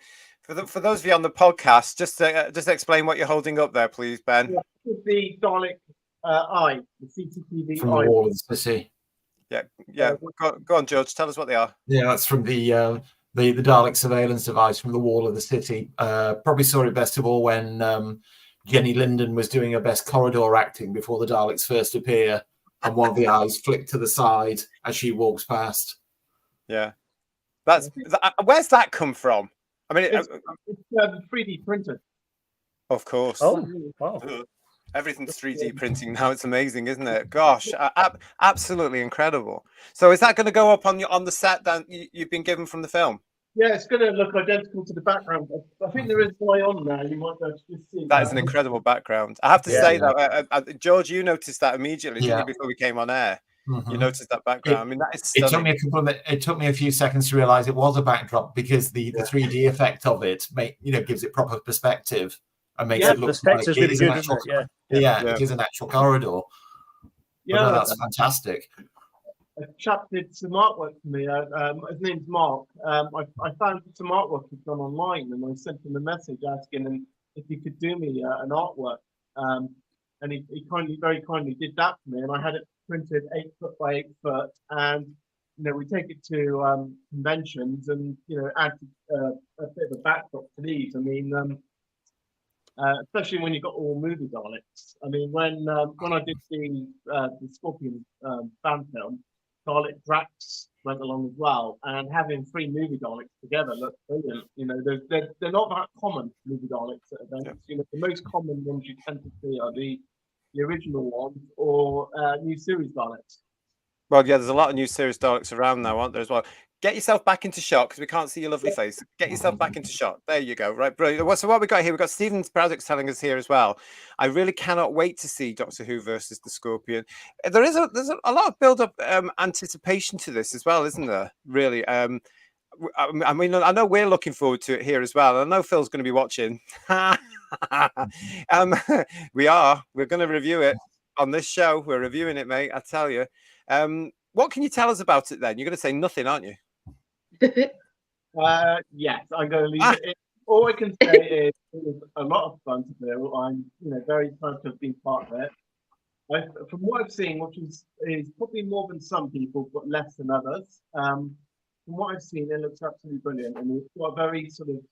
For those of you on the podcast, just explain what you're holding up there, please, Ben. Yeah, this is the Dalek eye, the CCTV from eye. the wall of the city. Yeah. Go on, George. Tell us what they are. Yeah, that's from the Dalek surveillance device from the wall of the city. Probably saw it best of all when Jenny Linden was doing her best corridor acting before the Daleks first appear, and one of the eyes flicked to the side as she walks past. Yeah, where's that come from? I mean, it's 3D printed. Of course. Oh, wow. Everything's 3D printing now. It's amazing, isn't it? Gosh, absolutely incredible. So is that going to go up on the set that you've been given from the film? Yeah, it's going to look identical to the background. I think there is one on there. You might be able to just see that. Is an incredible background. I have to say that, George, you noticed that immediately didn't you, before we came on air. You noticed that background. I mean, that is stunning. It took me a few seconds to realize it was a backdrop, because the 3D effect of it gives it proper perspective and makes it look like it is an actual, it is an actual corridor. Yeah, no, that's fantastic. A chap did some artwork for me. His name's Mark. I found some artwork he'd done online, and I sent him a message asking him if he could do me an artwork. And he very kindly did that for me, and I had it printed 8 foot by 8 foot, and we take it to conventions and add a bit of a backdrop to these. I mean, especially when you've got all movie Daleks. I mean, when I did the Scorpion fan film, Dalek Drax went along as well, and having 3 movie Daleks together looked brilliant. They're not that common, movie Daleks at events. The most common ones you tend to see are the original ones or new series Daleks. Well, yeah, there's a lot of new series Daleks around now, aren't there, as well? Get yourself back into shot because we can't see your lovely face. Get yourself back into shot. There you go. Right, brilliant. So what we got here, we've got Stephen Braddock's telling us here as well. I really cannot wait to see Doctor Who versus the Scorpion. There's a lot of build-up anticipation to this as well, isn't there? Really. I mean, I know we're looking forward to it here as well. I know Phil's going to be watching. We're going to review it on this show. We're reviewing it, mate. I tell you. What can you tell us about it then? You're going to say nothing, aren't you? Yes, I'm going to leave it. All I can say is it was a lot of fun to do. I'm, very excited to have been part of it. From what I've seen, which is probably more than some people, but less than others. From what I've seen, it looks absolutely brilliant, and it's got a very sort of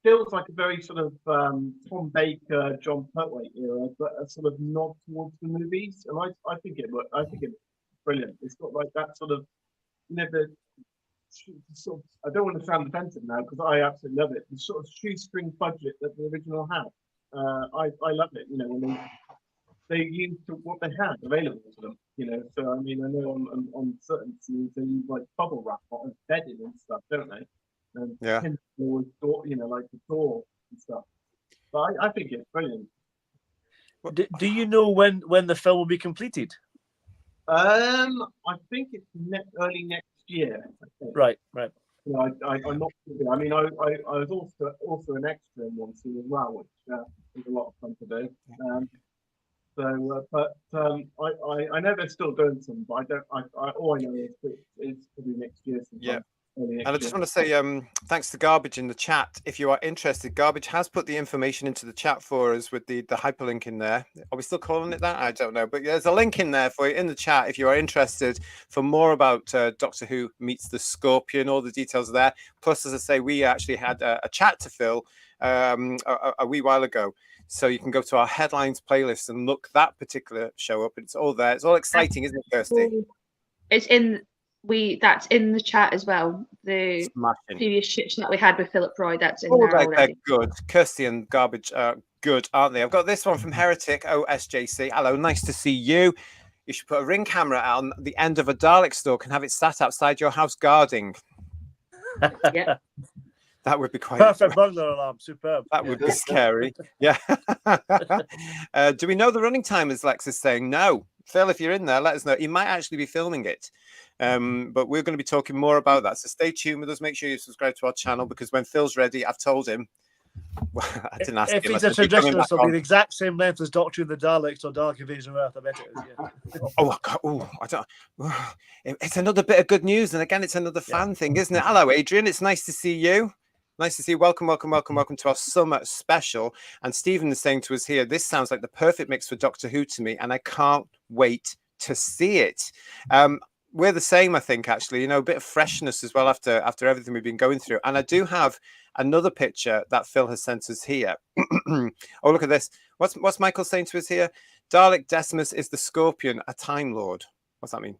feels like a very sort of Tom Baker, John Pertwee era, but a sort of nod towards the movies. And I think it's brilliant. It's got like that sort of, the sort of, I don't want to sound offensive now because I absolutely love it. The sort of shoestring budget that the original had. I love it. When they used what they had available to them. So I mean, I know on certain scenes they use like bubble wrap on bedding and stuff, don't they? And yeah, with like the door and stuff. But I think it's brilliant. Do you know when the film will be completed? I think it's early next year. Right. I'm not sure. I mean, I was also an extra in one scene as well, which was a lot of fun to do. I know they're still doing some, but I don't. All I know is it's probably next year. Yeah. And I just want to say thanks to Garbage in the chat. If you are interested, Garbage has put the information into the chat for us with the hyperlink in there. Are we still calling it that? I don't know. But there's a link in there for you in the chat if you are interested for more about Doctor Who meets the Scorpion. All the details are there. Plus, as I say, we actually had a chat to Phil a wee while ago. So you can go to our headlines playlist and look that particular show up. It's all there. It's all exciting, isn't it, Kirsty? That's in the chat as well. The previous shit that we had with Philip Roy, that's in there already. They're good. Kirsty and Garbage are good, aren't they? I've got this one from Heretic OSJC. Hello, nice to see you. You should put a ring camera on the end of a Dalek stalk and have it sat outside your house guarding. Yeah. That would be quite perfect burglar alarm. Superb. That would be scary. Yeah. Do we know the running time? As Lex is saying, no. Phil, if you're in there, let us know. He might actually be filming it. But we're going to be talking more about that. So stay tuned with us. Make sure you subscribe to our channel because when Phil's ready, I've told him. Well, I didn't ask him. If he's a traditionalist, it'll be the exact same length as Doctor of the Daleks or Dark Invasion of Earth. I bet it is. Yeah. Oh, God. Oh, I don't. It's another bit of good news, and again, it's another fan thing, isn't it? Hello, Adrian. It's nice to see you. Nice to see you. Welcome to our summer special. And Stephen is saying to us here, this sounds like the perfect mix for Doctor Who to me, and I can't wait to see it. We're the same, I think, actually, a bit of freshness as well after everything we've been going through. And I do have another picture that Phil has sent us here. Oh, look at this. What's Michael saying to us here? Dalek Decimus is the Scorpion, a Time Lord. What's that mean?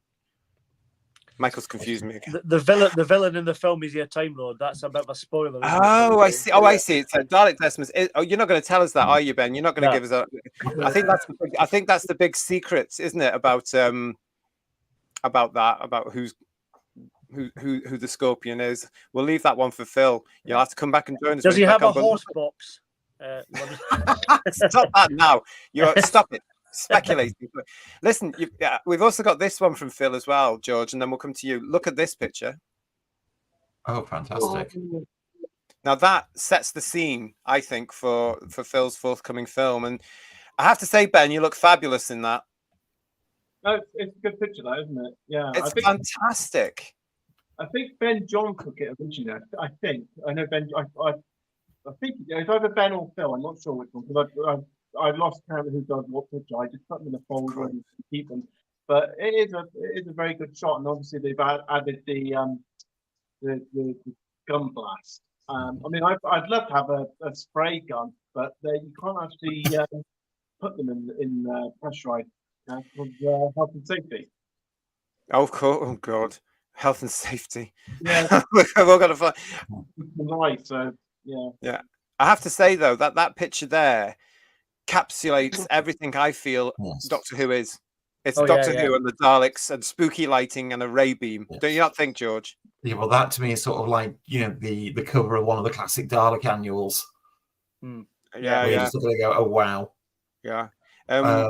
Michael's confused me again. The villain in the film is a Time Lord. That's a bit of a spoiler. Oh, I see. Oh, I see. It's Dalek Decimus. You're not going to tell us that, are you, Ben? You're not going to give us a. I think that's the big secret, isn't it? About who the Scorpion is. We'll leave that one for Phil. You'll have to come back and join us. Does he have a horse box? Stop that now. Stop it. Speculating. Listen, we've also got this one from Phil as well, George, and then we'll come to you. Look at this picture. Oh, fantastic. Now that sets the scene, I think, for Phil's forthcoming film. And I have to say, Ben, you look fabulous in that. No, it's a good picture, though, isn't it? Yeah, it's fantastic. I think Ben John took it originally. I think I know Ben. I think it's either Ben or Phil. I'm not sure which one because I've lost count of who does what picture. I just put them in a folder and keep them. But it is a very good shot, and obviously they've added the gun blast. I mean, I'd love to have a spray gun, but you can't actually put them in pressurized for health and safety. Oh, of course. Oh, God. Health and safety. Yeah. We've all got to find. Right. So yeah. Yeah. I have to say though that picture there encapsulates everything I feel Doctor Who is. It's Oh, Doctor yeah. Who and the Daleks and spooky lighting and a ray beam. Yes. Don't you not think, George? Yeah, well, that to me is sort of like, the cover of one of the classic Dalek annuals. Yeah, Where you're just going to go, oh, wow. Yeah. Uh,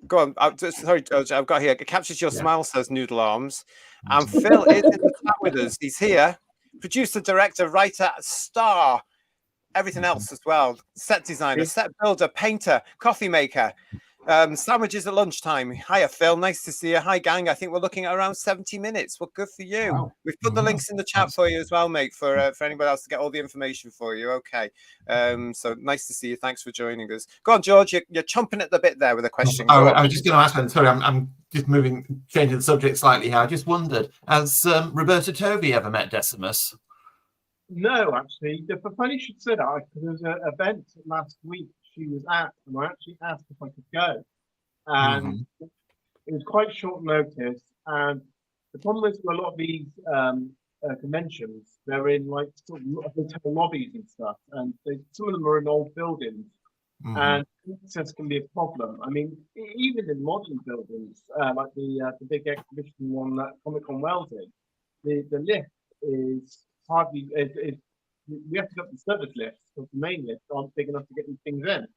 Go on. Sorry, George, I've got here. It captures your Yeah. smile, says Noodle Arms. And Phil is in the chat with us. He's here. Producer, director, writer, star, everything else as well. Set designer, set builder, painter, coffee maker. Sandwiches at lunchtime. Hiya, Phil. Nice to see you. Hi, gang. I think we're looking at around 70 minutes. Well, good for you. Wow. We've put the links in the chat for you as well, mate, for anybody else to get all the information for you. Okay. So nice to see you. Thanks for joining us. Go on, George. You're chomping at the bit there with a question. Go on. I was just going to ask, and sorry, I'm just changing the subject slightly here. I just wondered, has Roberta Tovey ever met Decimus? No, actually, the funny you should say that, because there was an event last week she was at, and I actually asked if I could go. And it was quite short notice. And the problem is with a lot of these conventions, they're in like sort of hotel lobbies and stuff, and some of them are in old buildings, and access can be a problem. I mean, even in modern buildings, like the big exhibition one that Comic Con Wales did, the lift is hardly. We have to go up the service lifts because the main lifts aren't big enough to get these things in.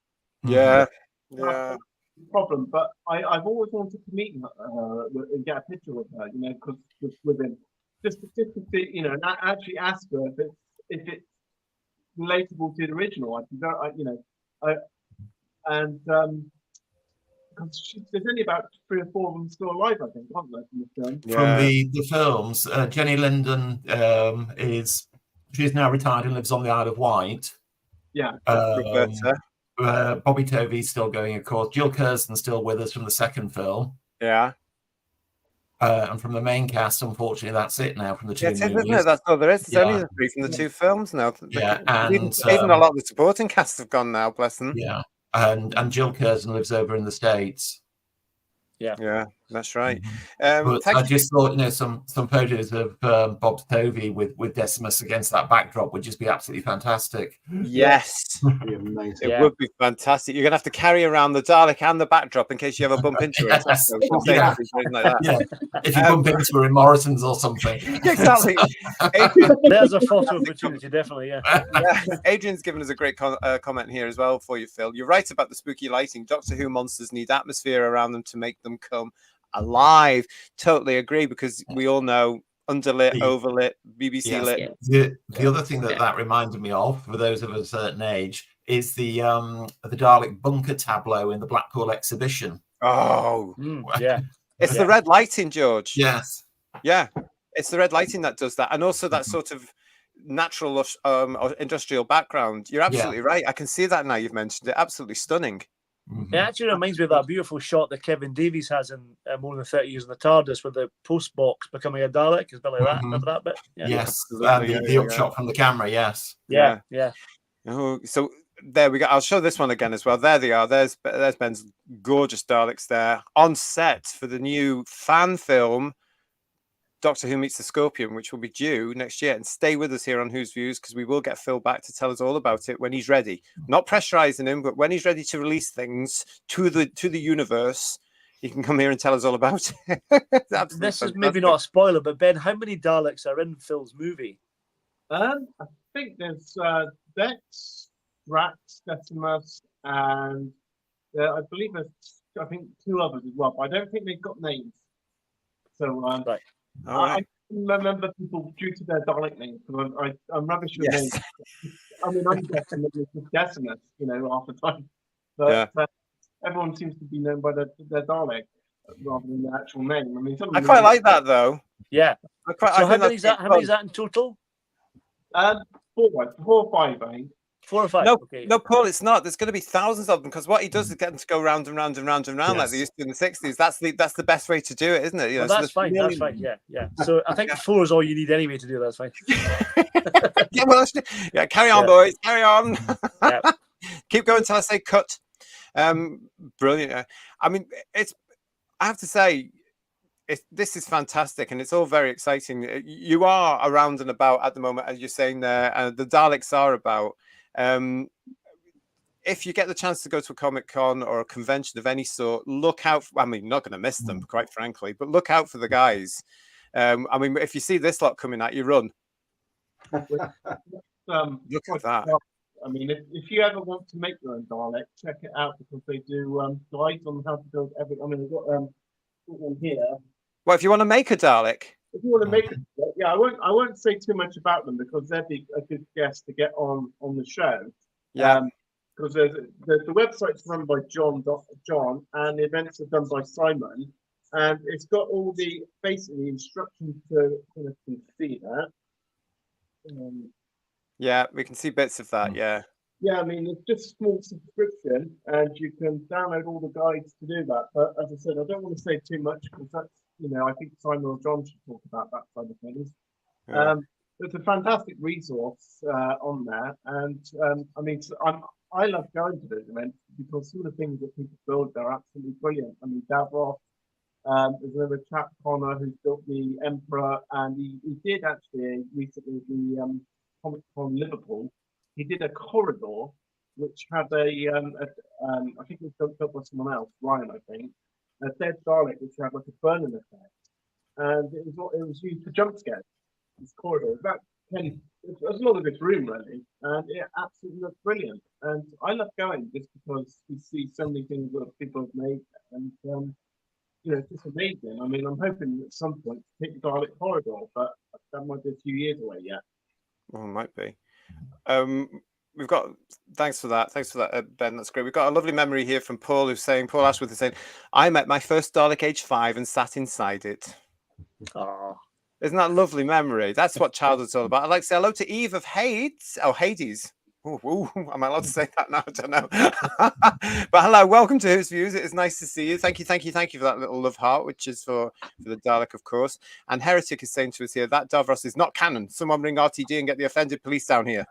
Yeah. That's a problem, but I've always wanted to meet her and get a picture with her, because with him, just to see, and actually ask her if it's relatable to the original. Because there's only about 3 or 4 of them still alive, I think, aren't there, from the film? From the films, Jenny Linden she's now retired and lives on the Isle of Wight. Yeah. Roberta. Bobby Tovey's still going, of course. Jill Curzon's still with us from the second film. Yeah. And from the main cast, unfortunately, that's it now from the 2 movies. Isn't it? That's all there is. There's only the 3 from the 2 films now. Even a lot of the supporting cast have gone now, bless them. Yeah. And Jill Curzon lives over in the States. Yeah, that's right. But I just thought, some photos of Bob Tovey with Decimus against that backdrop would just be absolutely fantastic. Yes, Be amazing. it would be fantastic. You're gonna have to carry around the Dalek and the backdrop in case you ever bump into it. Yes. So something like that. Yeah, if you bump into her in Morrison's or something. Exactly. There's a photo opportunity, definitely. Yeah. Adrian's given us a great comment here as well for you, Phil. You're right about the spooky lighting. Doctor Who monsters need atmosphere around them to make them come alive. Totally agree, because we all know underlit, overlit, BBC lit. The other thing that reminded me of, for those of a certain age, is the Dalek bunker tableau in the Blackpool exhibition. Oh, yeah. It's the red lighting, George. Yes. Yeah, it's the red lighting that does that, and also that sort of natural industrial background. You're absolutely right. I can see that now. You've mentioned it. Absolutely stunning. It actually reminds me of that beautiful shot that Kevin Davies has in More Than 30 Years in the TARDIS, with the post box becoming a Dalek. Is like that? Remember that bit? Yeah. Yes, the upshot from the camera. Yes. Yeah. Oh, so there we go. I'll show this one again as well. There they are. There's Ben's gorgeous Daleks there on set for the new fan film Doctor Who Meets the Scorpion, which will be due next year. And stay with us here on Who's Views, because we will get Phil back to tell us all about it when he's ready. Not pressurizing him, but when he's ready to release things to the universe, he can come here and tell us all about it. This is maybe not a spoiler, but Ben, how many Daleks are in Phil's movie? I think there's Dex, Drax, Decimus, and I believe there's 2 others as well, but I don't think they've got names. So right. I remember people due to their Dalek names, because I'm rubbish with names. I mean, I'm guessing that it's Decimus, half the time. But everyone seems to be known by their Dalek rather than the actual name. I mean, I quite like that, though. Yeah. How many is that in total? 4 or 5, I think. 4 or 5. No, Paul, it's not. There's going to be thousands of them, because what he does is get them to go round and round and round and round like they used to in the 60s. That's the best way to do it, isn't it? That's fine. That's fine. Yeah. So I think 4 is all you need anyway to do. That's fine. Carry on, boys. Carry on. Yeah. Keep going until I say cut. Brilliant. I mean, I have to say, this is fantastic, and it's all very exciting. You are around and about at the moment, as you're saying there, and the Daleks are about. if you get the chance to go to a Comic-Con or a convention of any sort, look out. I mean, you're not going to miss them, quite frankly, but look out for the guys. I mean, if you see this lot coming at you, run. Look at that. I mean, if you ever want to make your own Dalek, check it out because they do guides on how to build everything. I mean, they've got one here. Well, if you want to make a Dalek. If you want to make it, yeah, I won't say too much about them because they'd be a good guest to get on the show. Yeah. Because the website's run by John, and the events are done by Simon, and it's got all the basically instructions to see that. Yeah, we can see bits of that. Yeah. Yeah, I mean, it's just a small subscription, and you can download all the guides to do that. But as I said, I don't want to say too much because that's, I think Simon or John should talk about that side of things. Yeah. It's a fantastic resource on there, and I mean, I love going to those events because some of the things that people build, they're absolutely brilliant. I mean, Davros, there's another chap, Connor, who's built the Emperor, and he did actually recently the Comic-Con Liverpool. He did a corridor which had I think it was built by someone else, Ryan, I think, a dead Dalek which had like a burning effect, and it was used for jump scares. This corridor, about 10. It was a lot of this room really, and it absolutely looked brilliant. And I love going just because you see so many things that people have made, and it's just amazing. I mean, I'm hoping at some point to take the Dalek corridor, but that might be a few years away yet. Well, it might be. We've got thanks for that, Ben. That's great. We've got a lovely memory here from Paul, Paul Ashworth is saying, I met my first Dalek age 5 and sat inside it. Oh, isn't that a lovely memory? That's what childhood's all about. I'd like to say hello to Eve of Hades. Ooh, am I allowed to say that now? I don't know. But hello, welcome to Who's Views. It is nice to see you. Thank you for that little love heart, which is for the Dalek, of course. And Heretic is saying to us here, that Davros is not canon. Someone ring RTD and get the offended police down here.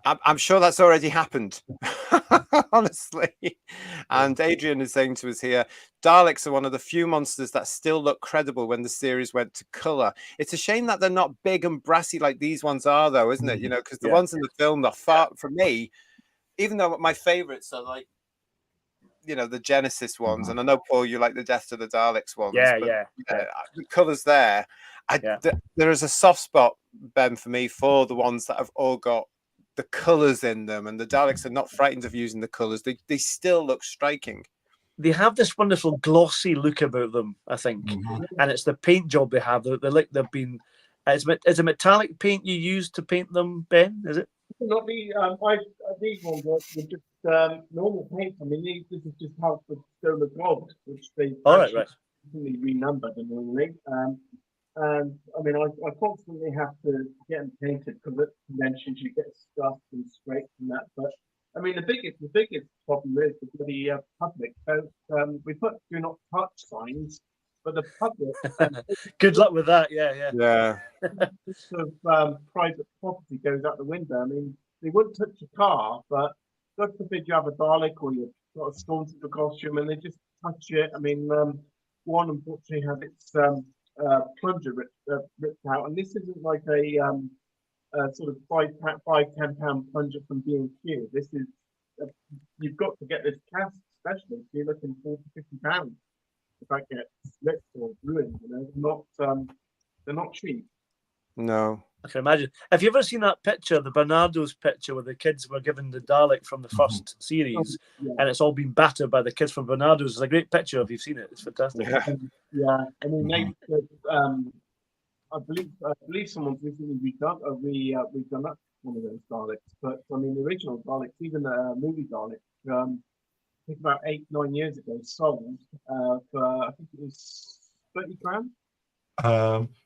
I'm sure that's already happened, honestly. And Adrian is saying to us here, Daleks are one of the few monsters that still look credible when the series went to colour. It's a shame that they're not big and brassy like these ones are, though, isn't it? Because the ones in the film are far, for me, even though my favourites are like, the Genesis ones, and I know, Paul, you like the Death to the Daleks ones. The colours there. There is a soft spot, Ben, for me, for the ones that have all got the colours in them, and the Daleks are not frightened of using the colours. They still look striking. They have this wonderful glossy look about them, I think, and it's the paint job they have. They're like they've been. Is it metallic paint you use to paint them, Ben? Is it? Not the these ones are just normal paint. I mean, this is just how the Solar Gold, which they recently renumbered and everything. And I mean, I constantly have to get them painted because at conventions you get scuffed and scraped and that. But I mean, the biggest problem is the public. We put "Do Not Touch" signs, but the public. Good luck with that. Yeah. Private property goes out the window. I mean, they wouldn't touch your car, but God forbid you have a Dalek or you've got a Stormtrooper costume and they just touch it. I mean, one unfortunately had its plunger ripped out, and this isn't like a sort of £5-10 plunger from B&Q. This is you've got to get this cast specially. You're looking £40-50 if that gets ripped or ruined. They're not cheap. No. I can imagine. Have you ever seen that picture, the Bernardo's picture, where the kids were given the Dalek from the first series, and it's all been battered by the kids from Bernardo's? It's a great picture if you've seen it. It's fantastic. Yeah. I mean, I believe someone's recently redone up one of those Daleks. But I mean, the original Daleks, even the movie Dalek, I think about 8-9 years ago, sold for I think it was 30 grand.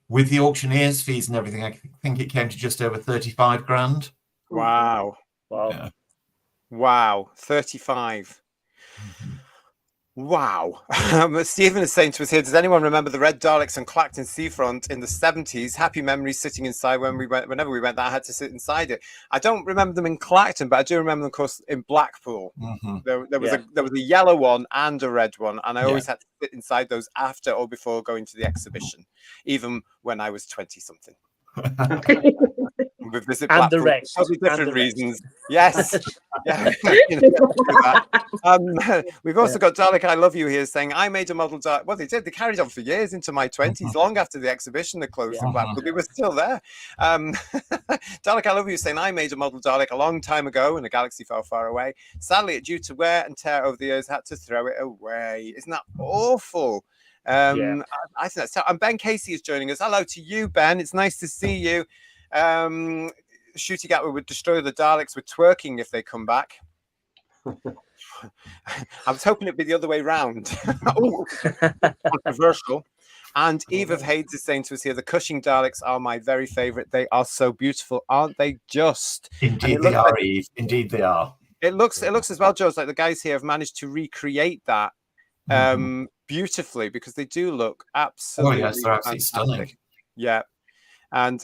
With the auctioneer's fees and everything, I think it came to just over 35 grand. Wow. Yeah. Wow. 35. Wow. Stephen is saying to us here, does anyone remember the red Daleks and Clacton Seafront in the 70s? Happy memories sitting inside whenever we went, that I had to sit inside it. I don't remember them in Clacton, but I do remember them, of course, in Blackpool. There was a yellow one and a red one, and I always had to sit inside those after or before going to the exhibition, even when I was 20-something. We visit And the Blackpool for rest. totally And different the rest. reasons. Yes. Yeah. We've also got Dalek I Love You here saying, I made a model Dalek. Well, they did. They carried on for years into my 20s, long after the exhibition had closed in Blackpool. They were still there. Dalek I Love You saying, I made a model Dalek a long time ago in a galaxy far, far away. Sadly, due to wear and tear over the years, had to throw it away. Isn't that awful? I think that's so. And Ben Casey is joining us. Hello to you, Ben. It's nice to see you. Shooty Gatwa would destroy the Daleks with twerking if they come back. I was hoping it'd be the other way round. Controversial. And Eve of Hades is saying to us here, the Cushing Daleks are my very favorite. They are so beautiful, aren't they? Just indeed they are, Eve. Indeed they are. It looks as well, Joe, like the guys here have managed to recreate that beautifully, because they do look absolutely. Oh yes, they're absolutely stunning. Yeah. And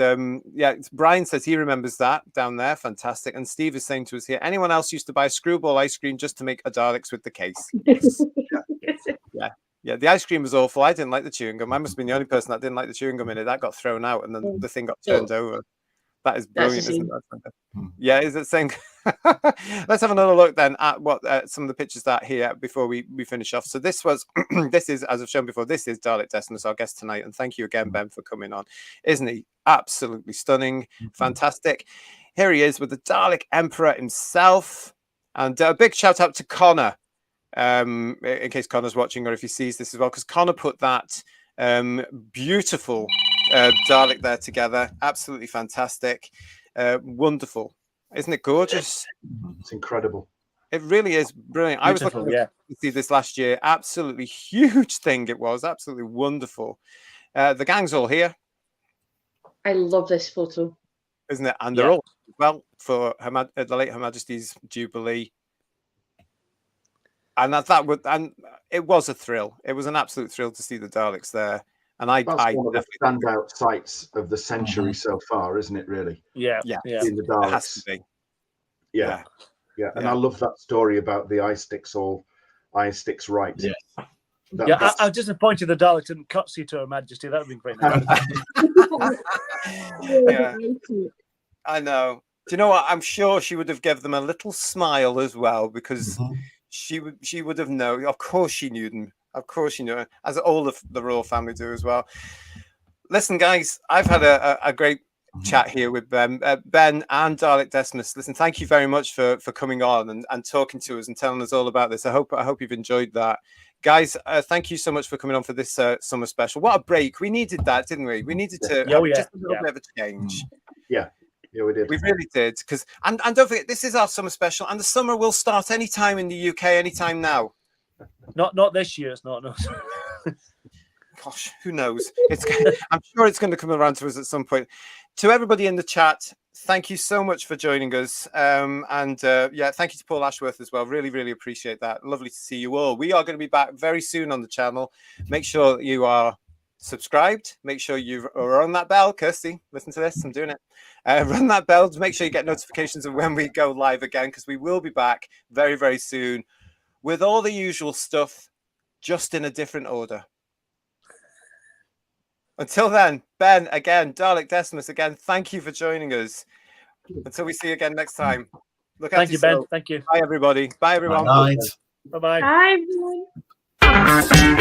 Brian says he remembers that down there. Fantastic. And Steve is saying to us here, anyone else used to buy screwball ice cream just to make a Daleks with the case? Yeah, the ice cream was awful. I didn't like the chewing gum. I must have been the only person that didn't like the chewing gum in it. That got thrown out and then the thing got turned over. That is brilliant, isn't it? Yeah, is it saying? Let's have another look then at what some of the pictures that here before we finish off. So this is, as I've shown before, this is Dalek Decimus, our guest tonight. And thank you again, Ben, for coming on. Isn't he absolutely stunning? Fantastic. Here he is with the Dalek Emperor himself. And a big shout out to Connor, in case Connor's watching or if he sees this as well, because Connor put that beautiful Dalek there together. Absolutely fantastic. Wonderful. Isn't it gorgeous? It's incredible. It really is brilliant. Beautiful, I was looking to see this last year. Absolutely huge thing it was. Absolutely wonderful. The gang's all here. I love this photo. Isn't it? And they're all well for the late Her Majesty's Jubilee. And it was a thrill. It was an absolute thrill to see the Daleks there. And That's one of the standout sights of the century so far, isn't it? Really? Yeah. In the Daleks. It has to be. Yeah. And I love that story about the eye sticks right. Yeah. I was disappointed the Daleks didn't cutsy to Her Majesty. That would be great. Yeah. I know. Do you know what? I'm sure she would have given them a little smile as well, because she would have known. Of course she knew them. Of course she knew, as all of the royal family do as well. Listen, guys, I've had a great chat here with Ben and Dalek Decimus. Listen, thank you very much for coming on and talking to us and telling us all about this. I hope you've enjoyed that. Guys, thank you so much for coming on for this summer special. What a break. We needed that, didn't we? We needed to have just a little bit of a change. Yeah, we did. We really did. And don't forget, this is our summer special, and the summer will start anytime in the UK, anytime now. Not this year. It's not. No. Gosh, who knows? I'm sure it's going to come around to us at some point. To everybody in the chat, thank you so much for joining us. Thank you to Paul Ashworth as well. Really, really appreciate that. Lovely to see you all. We are going to be back very soon on the channel. Make sure you are subscribed. Make sure you are on that bell. Kirsty, listen to this. I'm doing it. Run that bell to make sure you get notifications of when we go live again, because we will be back very, very soon with all the usual stuff, just in a different order. Until then, Ben, again, Dalek Decimus, again, thank you for joining us. Until we see you again next time. Thank you, Ben. Thank you. Bye, everybody. Bye, everyone. Bye. Bye-bye. Bye, everyone.